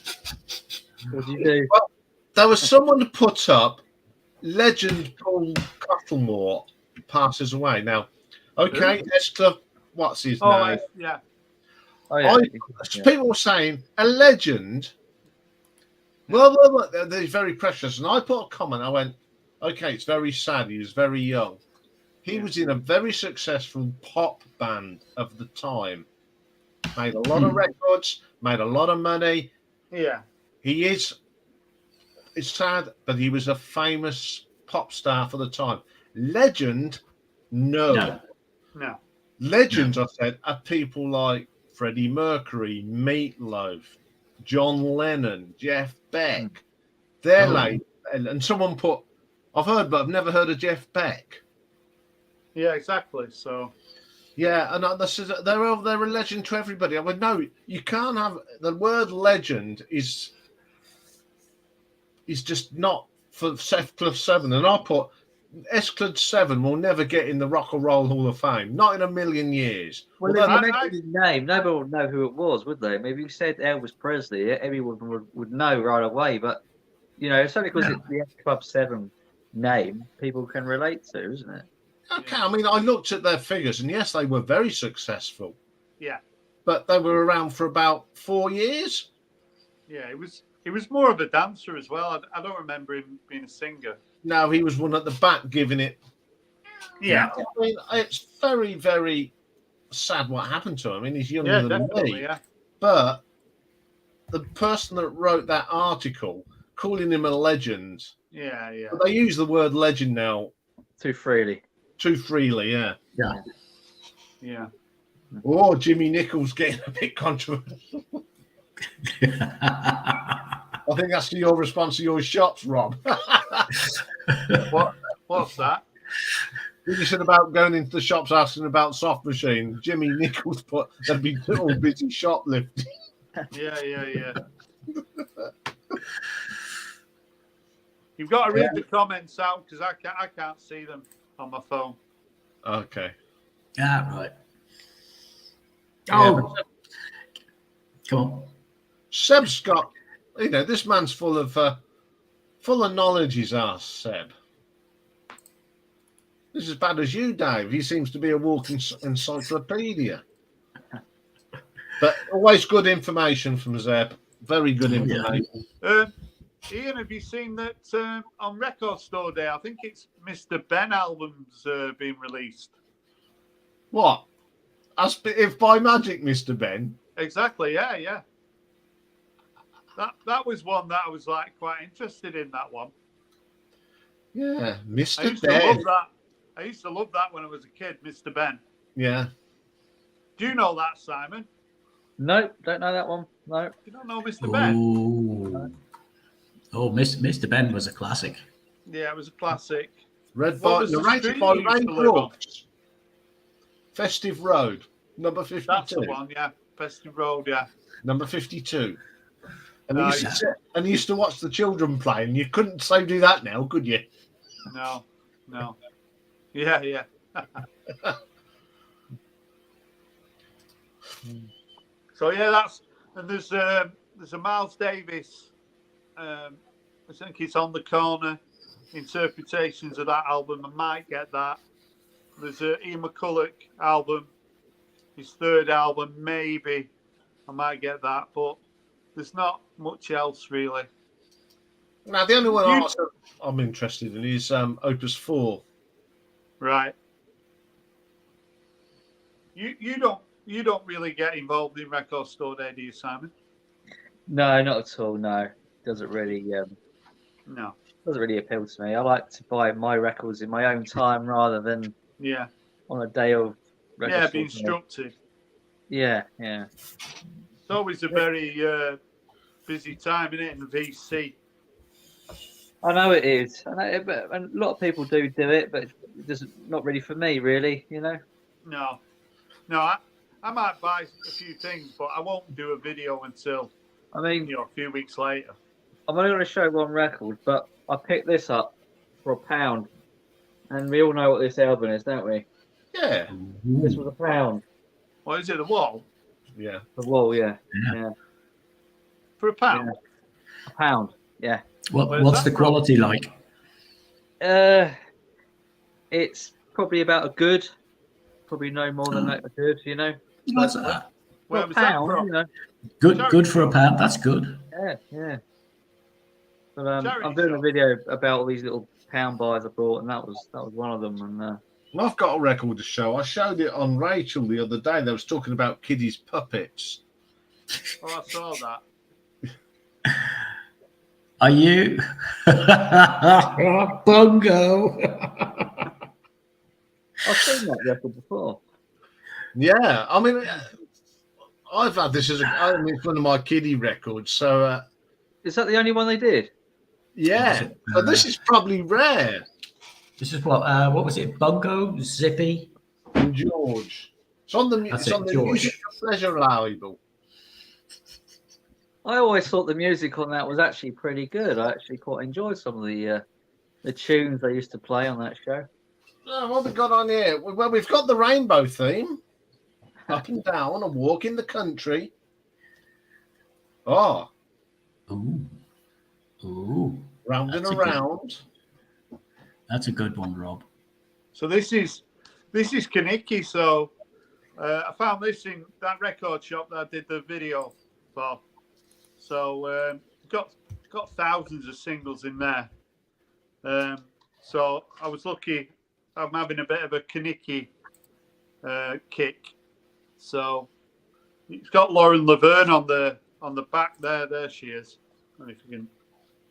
Speaker 4: What did you do?
Speaker 1: Well, there was someone to put up legend Paul Cattermole passes away. Now, okay, what's his name?
Speaker 3: Yeah.
Speaker 4: Oh yeah.
Speaker 1: People were saying a legend. Well, they're very precious. And I put a comment. I went, okay, it's very sad. He was very young. He was in a very successful pop band of the time. Made a lot of records, made a lot of money.
Speaker 3: Yeah.
Speaker 1: It's sad, but he was a famous pop star for the time. Legend, no. Legends, I said, are people like Freddie Mercury, Meatloaf, John Lennon, Jeff Beck. They're like, and someone put, I've heard, but I've never heard of Jeff Beck.
Speaker 3: Yeah, exactly. So,
Speaker 1: Yeah, and they're a legend to everybody. I would know you can't have the word legend is just not for F plus 7, and I put S plus 7 will never get in the Rock and Roll Hall of Fame, not in a million years.
Speaker 4: Well,
Speaker 1: Although
Speaker 4: if you mentioned his name, nobody would know who it was, would they? Maybe if you said Elvis Presley, everyone would know right away. But it's only because it's the F Club 7 name people can relate to, isn't it?
Speaker 1: okay, I mean, I looked at their figures, and yes, they were very successful.
Speaker 3: Yeah.
Speaker 1: But they were around for about 4 years.
Speaker 3: Yeah, he was more of a dancer as well. I don't remember him being a singer.
Speaker 1: No, he was one at the back giving it.
Speaker 3: Yeah.
Speaker 1: I mean, it's very, very sad what happened to him. I mean, he's younger than me.
Speaker 3: Yeah.
Speaker 1: But the person that wrote that article, calling him a legend.
Speaker 3: Yeah.
Speaker 1: But they use the word legend now
Speaker 4: Too freely.
Speaker 1: yeah.
Speaker 3: Yeah.
Speaker 1: Oh, Jimmy Nichols getting a bit controversial. I think that's your response to your shops, Rob.
Speaker 3: What's that?
Speaker 1: You said about going into the shops asking about soft machine. Jimmy Nichols put they'd be all busy shoplifting.
Speaker 3: Yeah. You've got to read the comments out because I can't see them on my phone.
Speaker 1: Okay.
Speaker 2: Right.
Speaker 1: Yeah,
Speaker 2: Oh, come on.
Speaker 1: Seb's got, this man's full of knowledge. His ass, Seb. This is as bad as you, Dave. He seems to be a walking encyclopedia. But always good information from Zeb. Very good information.
Speaker 3: Iain, have you seen that on Record Store Day? I think it's Mr. Ben album's being released.
Speaker 1: What? If by magic, Mr. Ben.
Speaker 3: Exactly. Yeah. That was one that I was like quite interested in. That one.
Speaker 1: Yeah, Mr.
Speaker 3: I used
Speaker 1: Ben.
Speaker 3: to love that. I used to love that when I was a kid, Mr. Ben.
Speaker 1: Yeah.
Speaker 3: Do you know that, Simon?
Speaker 4: No, don't know that one. No.
Speaker 3: You don't know Mr. Ben?
Speaker 2: Mr. Ben was a classic.
Speaker 3: Yeah, it was a classic.
Speaker 1: Narrated by Ray Brooks. Festive Road, number 52.
Speaker 3: That's the one, yeah. Festive Road, yeah.
Speaker 1: Number 52. And he used to watch the children play, and you couldn't say do that now, could you?
Speaker 3: No. Yeah. So yeah, there's a Miles Davis. I think it's On the Corner interpretations of that album. I might get that. There's a Ian McCulloch album, his third album, maybe I might get that, but there's not much else really.
Speaker 1: Now the only one I'm interested in is Opus 4.
Speaker 3: Right. You don't really get involved in Record Store Day, do you, Simon?
Speaker 4: No, not at all. No, doesn't really.
Speaker 3: No,
Speaker 4: doesn't really appeal to me. I like to buy my records in my own time rather than on a day of.
Speaker 3: Be instructed.
Speaker 4: Yeah.
Speaker 3: It's always a very busy time, isn't it, in the VC?
Speaker 4: I know it is, and a lot of people do it, but it's just not really for me, really.
Speaker 3: No. I might buy a few things, but I won't do a video until a few weeks later.
Speaker 4: I'm only going to show one record, but I picked this up for £1, and we all know what this album is, don't we?
Speaker 1: Yeah.
Speaker 4: This was £1.
Speaker 3: What is it? The Wall?
Speaker 1: Yeah.
Speaker 4: The Wall, yeah.
Speaker 3: For £1?
Speaker 4: Yeah. £1, yeah.
Speaker 2: What's the quality like?
Speaker 4: It's probably about a good, probably no more than a good,
Speaker 2: What's that?
Speaker 3: Where was that from?
Speaker 2: Good for £1. That's good.
Speaker 4: Yeah. But I'm doing a video about all these little pound buys I bought, and that was one of them. And
Speaker 1: I've got a record to show. I showed it on Rachel the other day. They was talking about Kiddy's puppets.
Speaker 3: Oh, I saw that.
Speaker 2: Are you Bungo?
Speaker 4: I've seen that record before.
Speaker 1: Yeah, I mean, I've had this as one of my kiddie records. So,
Speaker 4: is that the only one they did?
Speaker 1: Yeah, so this is probably rare.
Speaker 2: This is what was it? Bungo, Zippy,
Speaker 1: and George. It's on the
Speaker 2: That's
Speaker 1: it's
Speaker 2: it,
Speaker 1: on the
Speaker 2: George.
Speaker 1: music for pleasure label.
Speaker 4: I always thought the music on that was actually pretty good. I actually quite enjoyed some of the tunes they used to play on that show.
Speaker 1: Oh, what have we got on here? Well, we've got the rainbow theme. Up and down, a walk in the country. Oh,
Speaker 2: Ooh. Ooh.
Speaker 1: round and
Speaker 2: That's a good-
Speaker 1: around.
Speaker 2: That's a good one, Rob.
Speaker 3: So this is Kaniki. So I found this in that record shop that I did the video for. So got thousands of singles in there. So I was lucky. I'm having a bit of a Kaniki kick. So it's got Lauren Laverne on the back there. There she is. I don't know if you can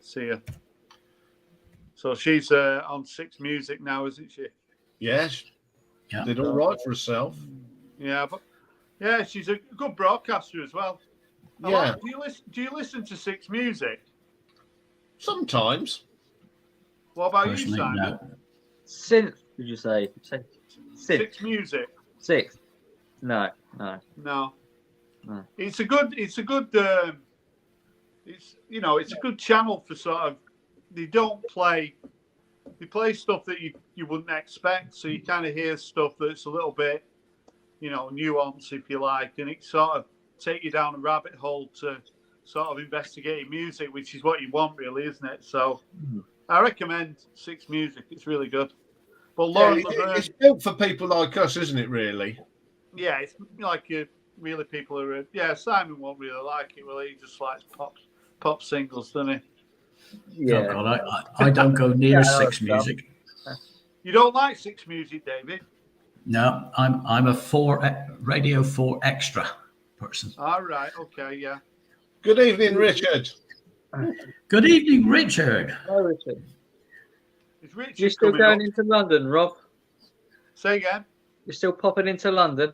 Speaker 3: see her. So she's on Six Music now, isn't she?
Speaker 1: Yes,
Speaker 2: Yeah.
Speaker 1: did all right for herself.
Speaker 3: Yeah, but yeah, she's a good broadcaster as well.
Speaker 1: Yeah,
Speaker 3: Do you listen to Six Music?
Speaker 1: sometimes.
Speaker 3: What about you,
Speaker 2: Personally,
Speaker 3: Simon?
Speaker 2: no.
Speaker 4: Synth, did you say? Synth.
Speaker 3: Six Music?
Speaker 4: Six. No.
Speaker 3: No.
Speaker 4: No.
Speaker 3: It's a good. It's a good channel for sort of. They don't play. They play stuff that you wouldn't expect, so you kind of hear stuff that's a little bit, nuance, if you like, and it sort of take you down a rabbit hole to sort of investigating music, which is what you want, really, isn't it? So I recommend Six Music. It's really good. But Lauren Laverne,
Speaker 1: It's built for people like us, isn't it? Really?
Speaker 3: yeah, it's like really people who are. Yeah, Simon won't really like it. Well, he just likes pop singles, doesn't he?
Speaker 2: Oh, God, I don't go near Six Music.
Speaker 3: You don't like Six Music, David?
Speaker 2: No, I'm a Radio 4 extra person.
Speaker 3: All right. Okay. Yeah.
Speaker 1: Good evening, Richard.
Speaker 2: Good evening, Richard.
Speaker 4: Oh, Richard.
Speaker 3: Is Richard
Speaker 4: You're still
Speaker 3: coming
Speaker 4: going
Speaker 3: up?
Speaker 4: into London, Rob?
Speaker 3: Say again.
Speaker 4: You're still popping into London?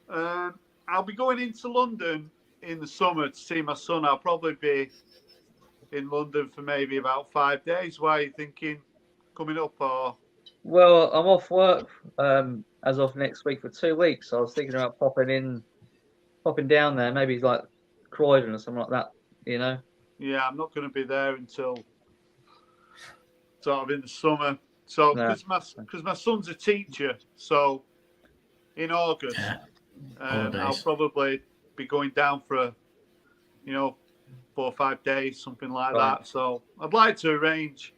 Speaker 3: I'll be going into London in the summer to see my son. I'll probably be in London for maybe about 5 days. Why are you thinking coming up? Or
Speaker 4: Well, I'm off work as of next week for 2 weeks. So I was thinking about popping down there, maybe like Croydon or something like that,
Speaker 3: yeah, I'm not going to be there until sort of in the summer. So because my son's a teacher, so in August, I'll probably be going down for 4 or 5 days, something like that. So I'd like to arrange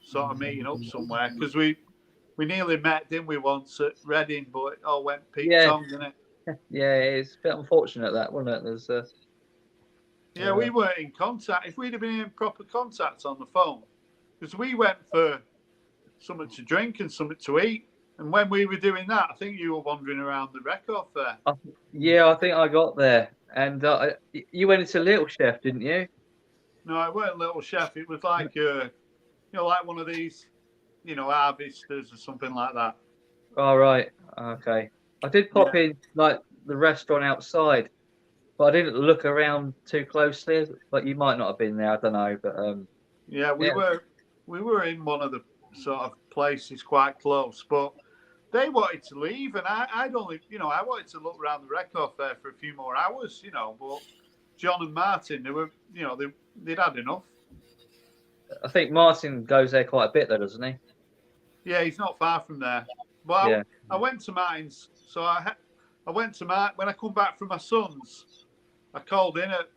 Speaker 3: sort of meeting up somewhere, because we nearly met, didn't we, once at Reading, but it all went peak tongue, didn't it?
Speaker 4: Yeah, it's a bit unfortunate that, wasn't it? There's
Speaker 3: yeah, we weren't in contact. If we'd have been in proper contact on the phone, because we went for something to drink and something to eat, and when we were doing that, I think you were wandering around the record fair.
Speaker 4: Yeah, I think I got there, and you went into Little Chef, didn't you?
Speaker 3: No, it weren't Little Chef. It was like like one of these, harvesters or something like that.
Speaker 4: Oh, right. Okay. I did pop in like the restaurant outside, but I didn't look around too closely. But you might not have been there. I don't know. But
Speaker 3: yeah, we were in one of the sort of places quite close, but they wanted to leave, and I wanted to look around the record fair for a few more hours, But John and Martin, they were, they'd had enough.
Speaker 4: I think Martin goes there quite a bit, though, doesn't he?
Speaker 3: Yeah, he's not far from there. But I went to Martin's, so I went to Martin when I come back from my son's. I called in at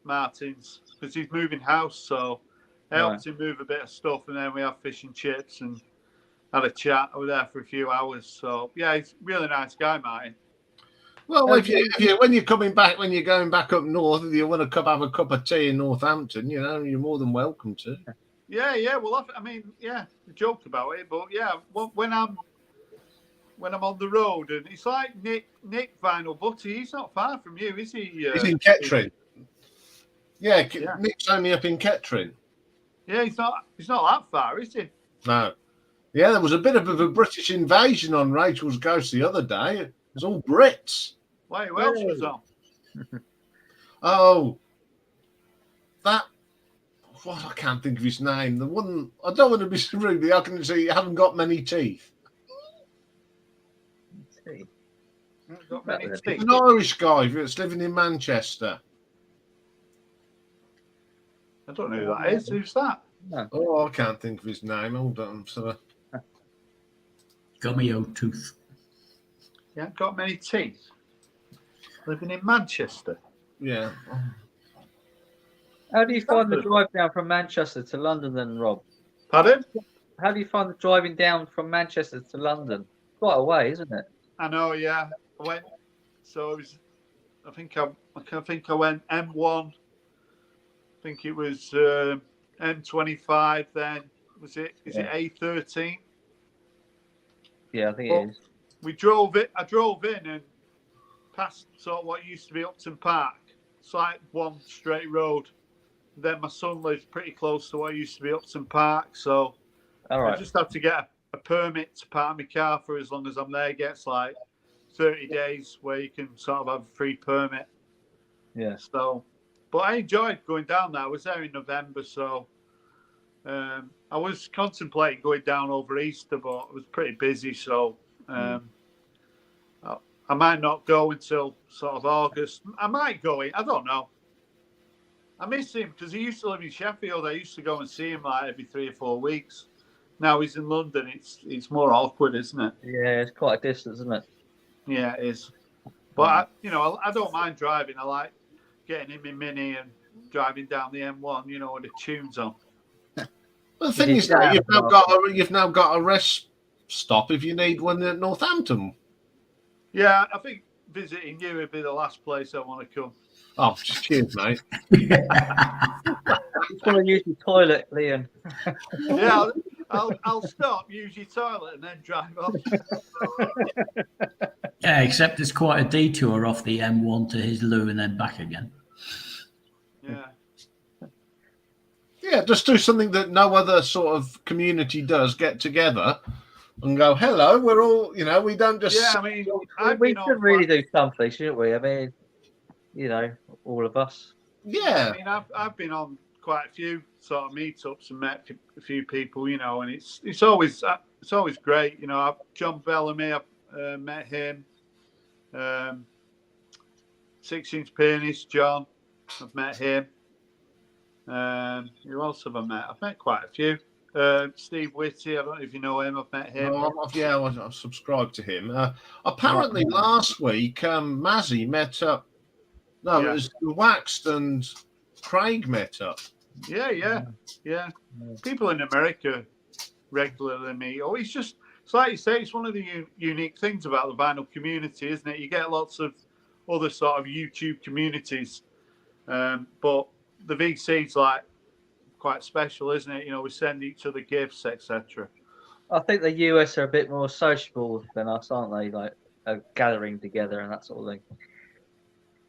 Speaker 3: Martin's because he's moving house, so I helped him move a bit of stuff, and then we had fish and chips and had a chat. I was there for a few hours, so yeah, he's a really nice guy, Martin.
Speaker 1: Well, when you're coming back, when you're going back up north, if you want to come have a cup of tea in Northampton, you're more than welcome to.
Speaker 3: Yeah. Well, we joked about it, but yeah, when I'm on the road, and it's like Nick Vinyl Butty. He's not far from you, is he?
Speaker 1: He's in Kettering. Yeah, Nick's only up in Kettering.
Speaker 3: Yeah, he's not that far, is he?
Speaker 1: No. Yeah, there was a bit of a British invasion on Rachel's Ghost the other day. It was all Brits.
Speaker 3: Wait, who else was on?
Speaker 1: Oh, that. What, I can't think of his name. The one, I don't want to be rude. I can see you haven't got many teeth.
Speaker 3: Got many
Speaker 4: Well,
Speaker 3: teeth.
Speaker 1: An Irish guy that's living in Manchester.
Speaker 3: I don't know who that is. Who's that?
Speaker 4: No.
Speaker 1: Oh, I can't think of his name. Hold on. So,
Speaker 2: Gummy old tooth.
Speaker 3: He ain't got many teeth. Living in Manchester.
Speaker 1: yeah.
Speaker 4: How do you find the drive down from Manchester to London then, Rob?
Speaker 3: Pardon?
Speaker 4: How do you find the driving down from Manchester to London? Quite a way, isn't it?
Speaker 3: I know, yeah. I went. So it was. I think I went M1. I think it was M25. Then was it? Is it A13?
Speaker 4: Yeah, I think
Speaker 3: Well,
Speaker 4: it is.
Speaker 3: We drove it. I drove in and past sort of what used to be Upton Park. It's like one straight road. Then my son lives pretty close to what used to be Upton Park, so
Speaker 4: All right.
Speaker 3: I just have to get a permit to park my car for as long as I'm there. It gets like 30 days where you can sort of have a free permit.
Speaker 4: Yeah.
Speaker 3: So, but I enjoyed going down there. I was there in November, so I was contemplating going down over Easter, but it was pretty busy, so I might not go until sort of August. I might go in. I don't know. I miss him because he used to live in Sheffield. I used to go and see him like every 3 or 4 weeks. Now he's in London. It's more awkward, isn't it?
Speaker 4: Yeah, it's quite a distance, isn't it?
Speaker 3: Yeah, it is. But I don't mind driving. I like getting in my Mini and driving down the M1. You know, with the tunes on.
Speaker 1: Well, the thing is that you've now got a rest stop if you need one at Northampton.
Speaker 3: Yeah, I think visiting you would be the last place I want to come.
Speaker 1: Oh, cheers, mate.
Speaker 4: Just want to use the toilet, Leon.
Speaker 3: Yeah, I'll stop, use your toilet, and then drive off.
Speaker 2: Yeah, except it's quite a detour off the M1 to his loo and then back again.
Speaker 3: Yeah.
Speaker 1: Yeah, just do something that no other sort of community does. Get together and go, hello, we're all, we don't just...
Speaker 3: Yeah, I mean,
Speaker 4: We should really do something, shouldn't we? I mean, all of us.
Speaker 1: Yeah.
Speaker 3: I mean, I've been on quite a few sort of meetups and met a few people, and it's always great. John Bellamy, I've met him. 6-inch pianist John, I've met him. Who else have I met? I've met quite a few. Steve Whitty, I don't know if you know him. I've met him.
Speaker 1: I've subscribed to him. Apparently, last week, Mazzy met up. No, it was Waxed and Craig met up.
Speaker 3: Yeah. People in America regularly meet. It's like you say, it's one of the unique things about the vinyl community, isn't it? You get lots of other sort of YouTube communities, but the VC's like quite special, isn't it? We send each other gifts, etc.
Speaker 4: I think the US are a bit more sociable than us, aren't they? Like gathering together and that sort of thing.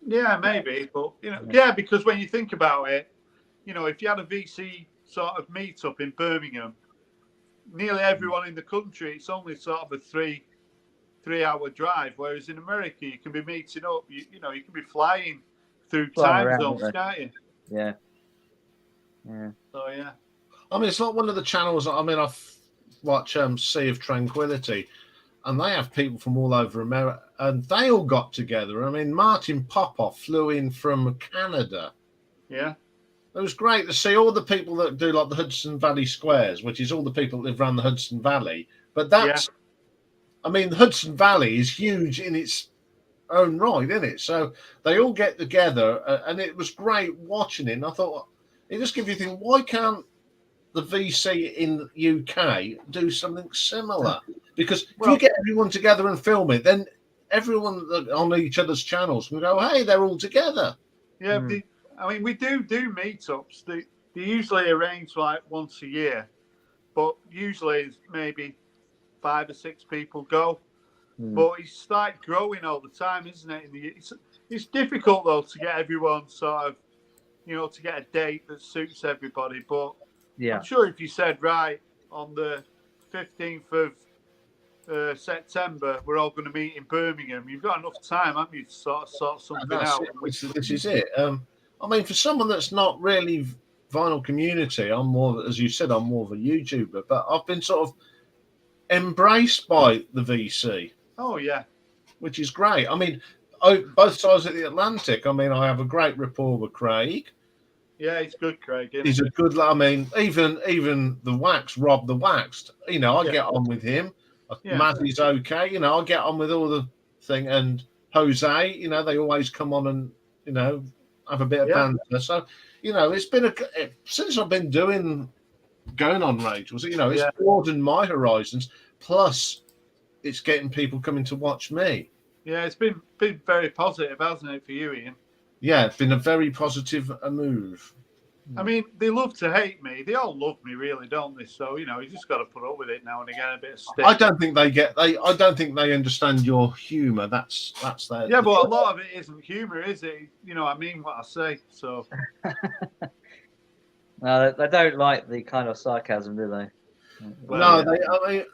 Speaker 3: Yeah, maybe, but because when you think about it, if you had a VC sort of meetup in Birmingham, nearly everyone in the country, it's only sort of a three-hour drive. Whereas in America, you can be meeting up. You can be flying through time zones, can't you?
Speaker 4: Yeah.
Speaker 3: So yeah.
Speaker 1: I mean, it's not one of the channels. I mean, I've watched Sea of Tranquility, and they have people from all over America, and they all got together. I mean, Martin Popoff flew in from Canada.
Speaker 3: Yeah.
Speaker 1: It was great to see all the people that do like the Hudson Valley Squares, which is all the people that live around the Hudson Valley. But I mean, the Hudson Valley is huge in its own right, isn't it? So they all get together, and it was great watching it. And I thought, it just gives you think, why can't the VC in the UK do something similar? Because if you get everyone together and film it, then everyone on each other's channels can go, hey, they're all together.
Speaker 3: Yeah, I mean, we do meetups. They usually arrange like once a year, but usually it's maybe 5 or 6 people go. But it's like growing all the time, isn't it? It's difficult though to get everyone sort of, to get a date that suits everybody. But I'm sure if you said, right, on the 15th of September, we're all going to meet in Birmingham, you've got enough time, haven't you, to sort something out?
Speaker 1: This is it. I mean, for someone that's not really vinyl community, I'm more, as you said, I'm more of a YouTuber, but I've been sort of embraced by the VC.
Speaker 3: Oh, yeah.
Speaker 1: which is great. I mean, both sides of the Atlantic. I mean, I have a great rapport with Craig.
Speaker 3: Yeah, he's good, Craig.
Speaker 1: He's a good. I mean, even the Rob the Waxed. You know, I get on with him.
Speaker 3: Yeah.
Speaker 1: Mazzy's okay. You know, I get on with all the thing. And Jose, you know, they always come on and have a bit of banter. So, it's been since I've been going on Rachel's. It's broadened my horizons. Plus, it's getting people coming to watch me.
Speaker 3: Yeah, it's been very positive, hasn't it, for you, Ian?
Speaker 1: Yeah, it's been a very positive move.
Speaker 3: I mean, they love to hate me. They all love me, really, don't they? So, you just got to put up with it now and again. A bit of stick.
Speaker 1: I don't think I don't think they understand your humour. That's their.
Speaker 3: Yeah, but a lot of it isn't humour, is it? I mean what I say. So.
Speaker 4: No, they don't like the kind of sarcasm, do they?
Speaker 1: Well, no,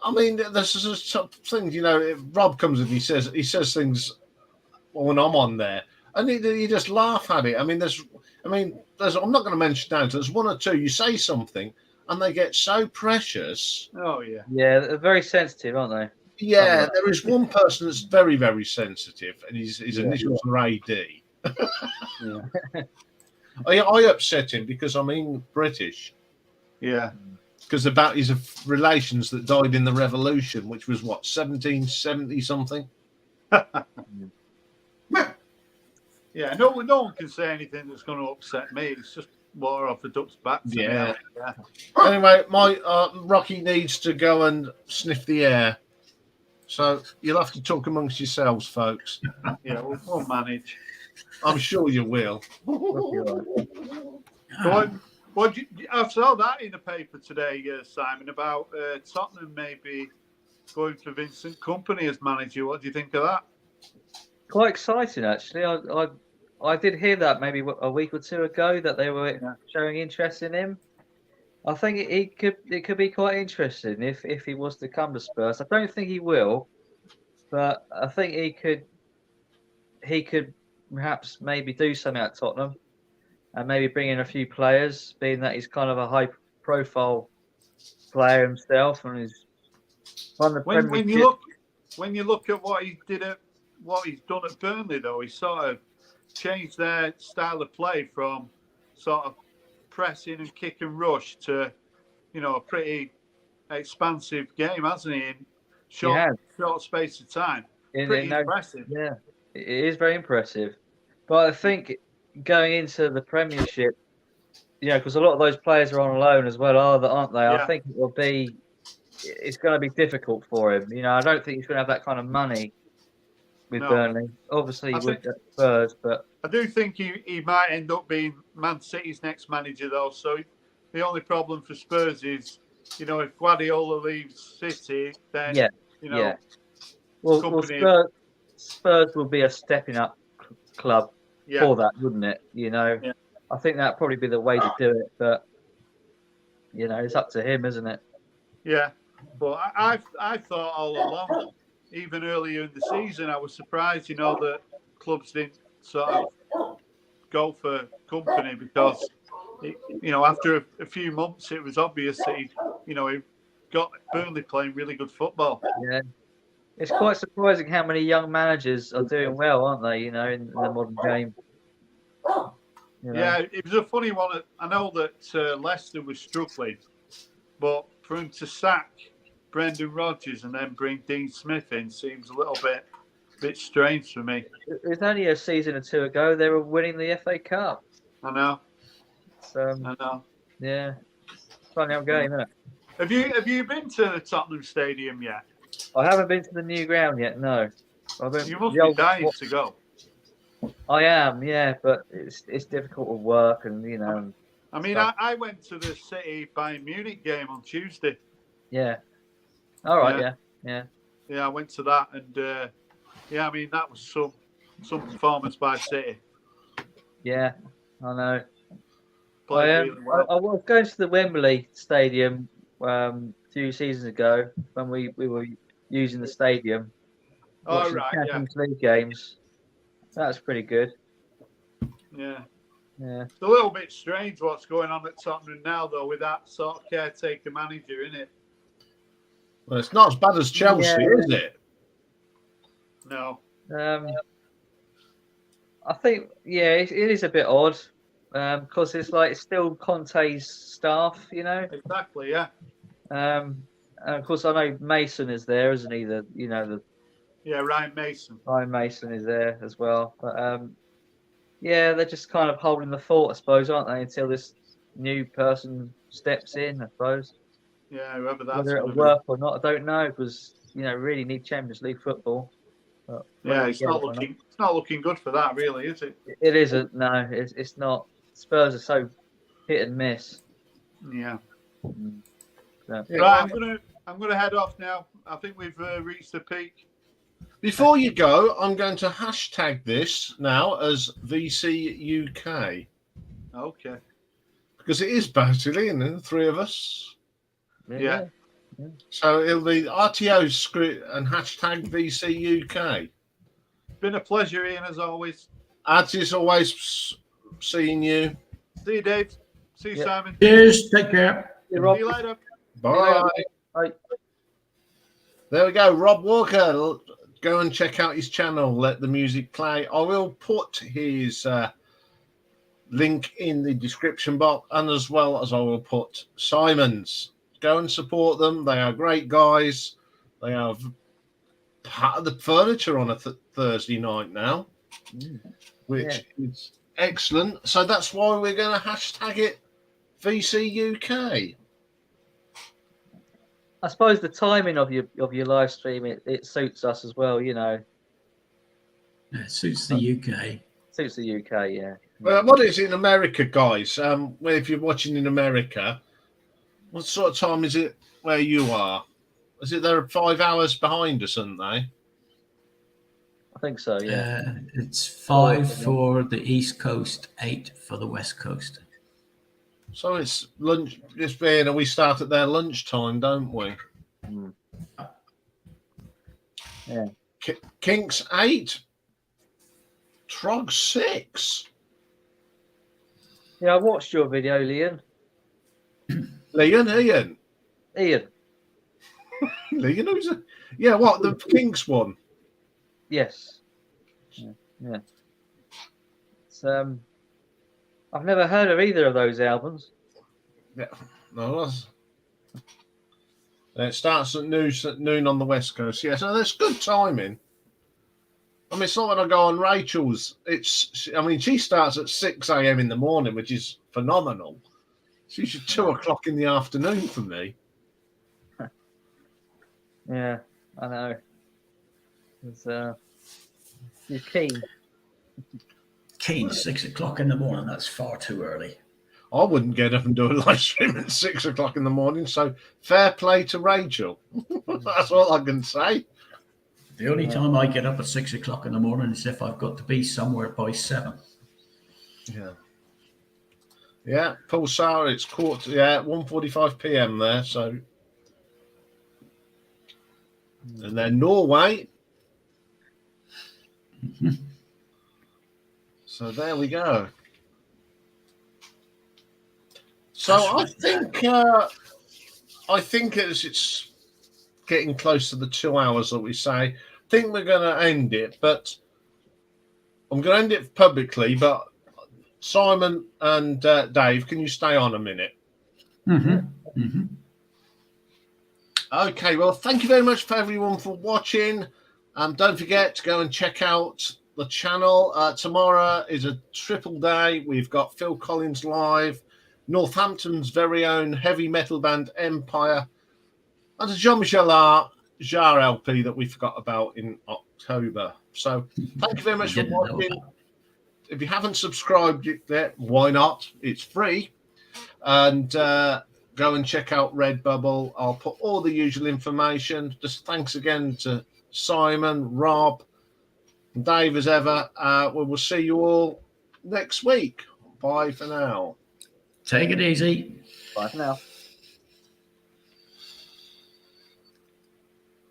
Speaker 1: I mean, this is things. Rob comes and he says things when I'm on there, and you just laugh at it. I mean, I'm not going to mention names. There's one or two. You say something, and they get so precious.
Speaker 3: Oh yeah.
Speaker 4: Yeah, they're very sensitive, aren't they?
Speaker 1: Yeah, there is one person that's very, very sensitive, and his initials are A.D.
Speaker 4: Yeah.
Speaker 1: I upset him because I'm British.
Speaker 3: Yeah.
Speaker 1: Because about his relations that died in the revolution, which was 1770 something.
Speaker 3: Yeah, no one can say anything that's going to upset me. It's just water off the duck's back.
Speaker 1: Yeah. Anyway, my Rocky needs to go and sniff the air, so you'll have to talk amongst yourselves, folks.
Speaker 3: Yeah, we'll manage.
Speaker 1: I'm sure you will.
Speaker 3: I saw that in the paper today, Simon, about Tottenham maybe going for Vincent Kompany as manager. What do you think of that?
Speaker 4: Quite exciting, actually. I did hear that maybe a week or two ago that they were showing interest in him. I think it could be quite interesting if he was to come to Spurs. I don't think he will, but I think he could perhaps maybe do something at Tottenham and maybe bring in a few players, being that he's kind of a high-profile player himself and he's won the
Speaker 3: when
Speaker 4: Premiership.
Speaker 3: When you look at what he's done at Burnley, though, he sort of changed their style of play from sort of pressing and kick and rush to, a pretty expansive game, hasn't he? In short space of time. Pretty impressive.
Speaker 4: Yeah, it is very impressive. But I think going into the Premiership, because a lot of those players are on loan as well, aren't they?
Speaker 3: Yeah.
Speaker 4: I think it's going to be difficult for him. I don't think he's going to have that kind of money with Burnley. Obviously, with Spurs, but
Speaker 3: I do think he might end up being Man City's next manager, though. So the only problem for Spurs is, if Guardiola leaves City, then
Speaker 4: Well, Spurs will be a stepping up club for that, wouldn't it?
Speaker 3: Yeah.
Speaker 4: I think that'd probably be the way to do it, but it's up to him, isn't it?
Speaker 3: Yeah, but I thought all along, even earlier in the season, I was surprised, that clubs didn't sort of go for Kompany because, after a few months, it was obvious that he got Burnley playing really good football.
Speaker 4: Yeah. It's quite surprising how many young managers are doing well, aren't they, in the modern game?
Speaker 3: Yeah, it was a funny one. I know that Leicester was struggling, but for him to sack Brendan Rodgers and then bring Dean Smith in seems a little bit strange for me.
Speaker 4: It was only a season or two ago they were winning the FA Cup.
Speaker 3: I know.
Speaker 4: I
Speaker 3: know.
Speaker 4: Yeah. Funny old game, isn't it?
Speaker 3: Have you been to the Tottenham Stadium yet?
Speaker 4: I haven't been to the new ground yet, no.
Speaker 3: You must be dying to go.
Speaker 4: I am, yeah, but it's difficult with work and,
Speaker 3: I mean, I went to the City Bayern Munich game on Tuesday.
Speaker 4: Yeah. All right, yeah.
Speaker 3: Yeah, I went to that and, I mean, that was some performance by City.
Speaker 4: Yeah, I know.
Speaker 3: Really well.
Speaker 4: I was going to the Wembley Stadium a few seasons ago when we were using the stadium.
Speaker 3: Oh, right,
Speaker 4: Champions League games. That's pretty good.
Speaker 3: Yeah.
Speaker 4: Yeah.
Speaker 3: It's a little bit strange what's going on at Tottenham now, though, with that sort of caretaker manager, isn't it?
Speaker 1: Well, it's not as bad as Chelsea, is it?
Speaker 3: No.
Speaker 4: I think, yeah, it is a bit odd because it's still Conte's staff, you know.
Speaker 3: Exactly. Yeah.
Speaker 4: And of course, I know Mason is there, isn't he? The
Speaker 3: Ryan Mason.
Speaker 4: Ryan Mason is there as well. But yeah, they're just kind of holding the fort, I suppose, aren't they? Until this new person steps in, I suppose.
Speaker 3: Yeah, whoever that's
Speaker 4: Whether it'll
Speaker 3: going to
Speaker 4: work or not, I don't know, because really need Champions League football. But
Speaker 3: be. Yeah,
Speaker 4: whether
Speaker 3: it's
Speaker 4: we get
Speaker 3: not
Speaker 4: it or not-
Speaker 3: looking. It's not looking good for that, really, is it?
Speaker 4: It isn't. No, it's not. Spurs are so hit and miss.
Speaker 3: Yeah.
Speaker 4: So.
Speaker 1: Yeah,
Speaker 3: Right, I'm gonna head off now. I think we've reached the peak.
Speaker 1: Before you go, I'm going to hashtag this now as VC UK
Speaker 3: Okay.
Speaker 1: because it is basically, isn't it, the three of us.
Speaker 3: Yeah.
Speaker 1: So it'll be R.T.O script and hashtag VC UK.
Speaker 3: Been a pleasure, Ian, as always.
Speaker 1: As is always, seeing you.
Speaker 3: See you, Dave. See you,
Speaker 4: Yeah.
Speaker 3: Simon.
Speaker 2: Cheers. Take care.
Speaker 3: See you later.
Speaker 1: Bye.
Speaker 4: Bye.
Speaker 1: There we go. Rob Walker. Go and check out his channel. Let the music play. I will put his link in the description box, and as well as I will put Simon's. Go and support them. They are great guys. They are part of the furniture on a Thursday night now, which is excellent. So that's why we're going to hashtag it VC UK.
Speaker 4: I suppose the timing of your live stream it suits us as well.
Speaker 2: Yeah, it suits the UK.
Speaker 4: Suits the UK, yeah.
Speaker 1: What is it in America, guys? If you're watching in America, what sort of time is it where you are? Is it they're 5 hours behind us, aren't they?
Speaker 4: I think so, yeah.
Speaker 2: It's 5 for the East Coast, 8 for the West Coast.
Speaker 1: So it's lunch. Just being, we start at their lunchtime, don't we?
Speaker 4: Mm. Yeah.
Speaker 1: Kinks 8, Trog 6.
Speaker 4: Yeah, I watched your video, Ian.
Speaker 1: Ian.
Speaker 4: Ian.
Speaker 1: Ian, who's a, yeah, what, the Kinks one?
Speaker 4: Yes. Yeah. It's, I've never heard of either of those albums.
Speaker 1: Yeah, no, it starts at noon on the West Coast. Yeah, so that's good timing. I mean, it's not when I go on Rachel's. She starts at 6 a.m. in the morning, which is phenomenal. She's at 2 o'clock in the afternoon for me.
Speaker 4: Yeah, I know. You're keen.
Speaker 2: Keen, 6 o'clock in the morning. That's far too early.
Speaker 1: I wouldn't get up and do a live stream at 6 o'clock in the morning. So fair play to Rachel. That's all I can say.
Speaker 2: The only time I get up at 6 o'clock in the morning is if I've got to be somewhere by 7.
Speaker 1: Yeah. Yeah, Pulsar, it's 1:45 p.m. there. So, and then Norway. So there we go. So I think as it's getting close to the 2 hours that we say, I think we're going to end it. But I'm going to end it publicly. But Simon and Dave, can you stay on a minute?
Speaker 2: Mm-hmm. Mm-hmm.
Speaker 1: Okay, well, thank you very much for everyone for watching. Don't forget to go and check out the channel. Tomorrow is a triple day. We've got Phil Collins live, Northampton's very own heavy metal band Empire, and a Jean-Michel Jarre LP that we forgot about in October. So thank you very much for watching. If you haven't subscribed yet, why not? It's free. And go and check out Redbubble. I'll put all the usual information. Just thanks again to Simon, Rob, and Dave as ever. We will see you all next week. Bye for now.
Speaker 2: Take it easy.
Speaker 4: Bye for now.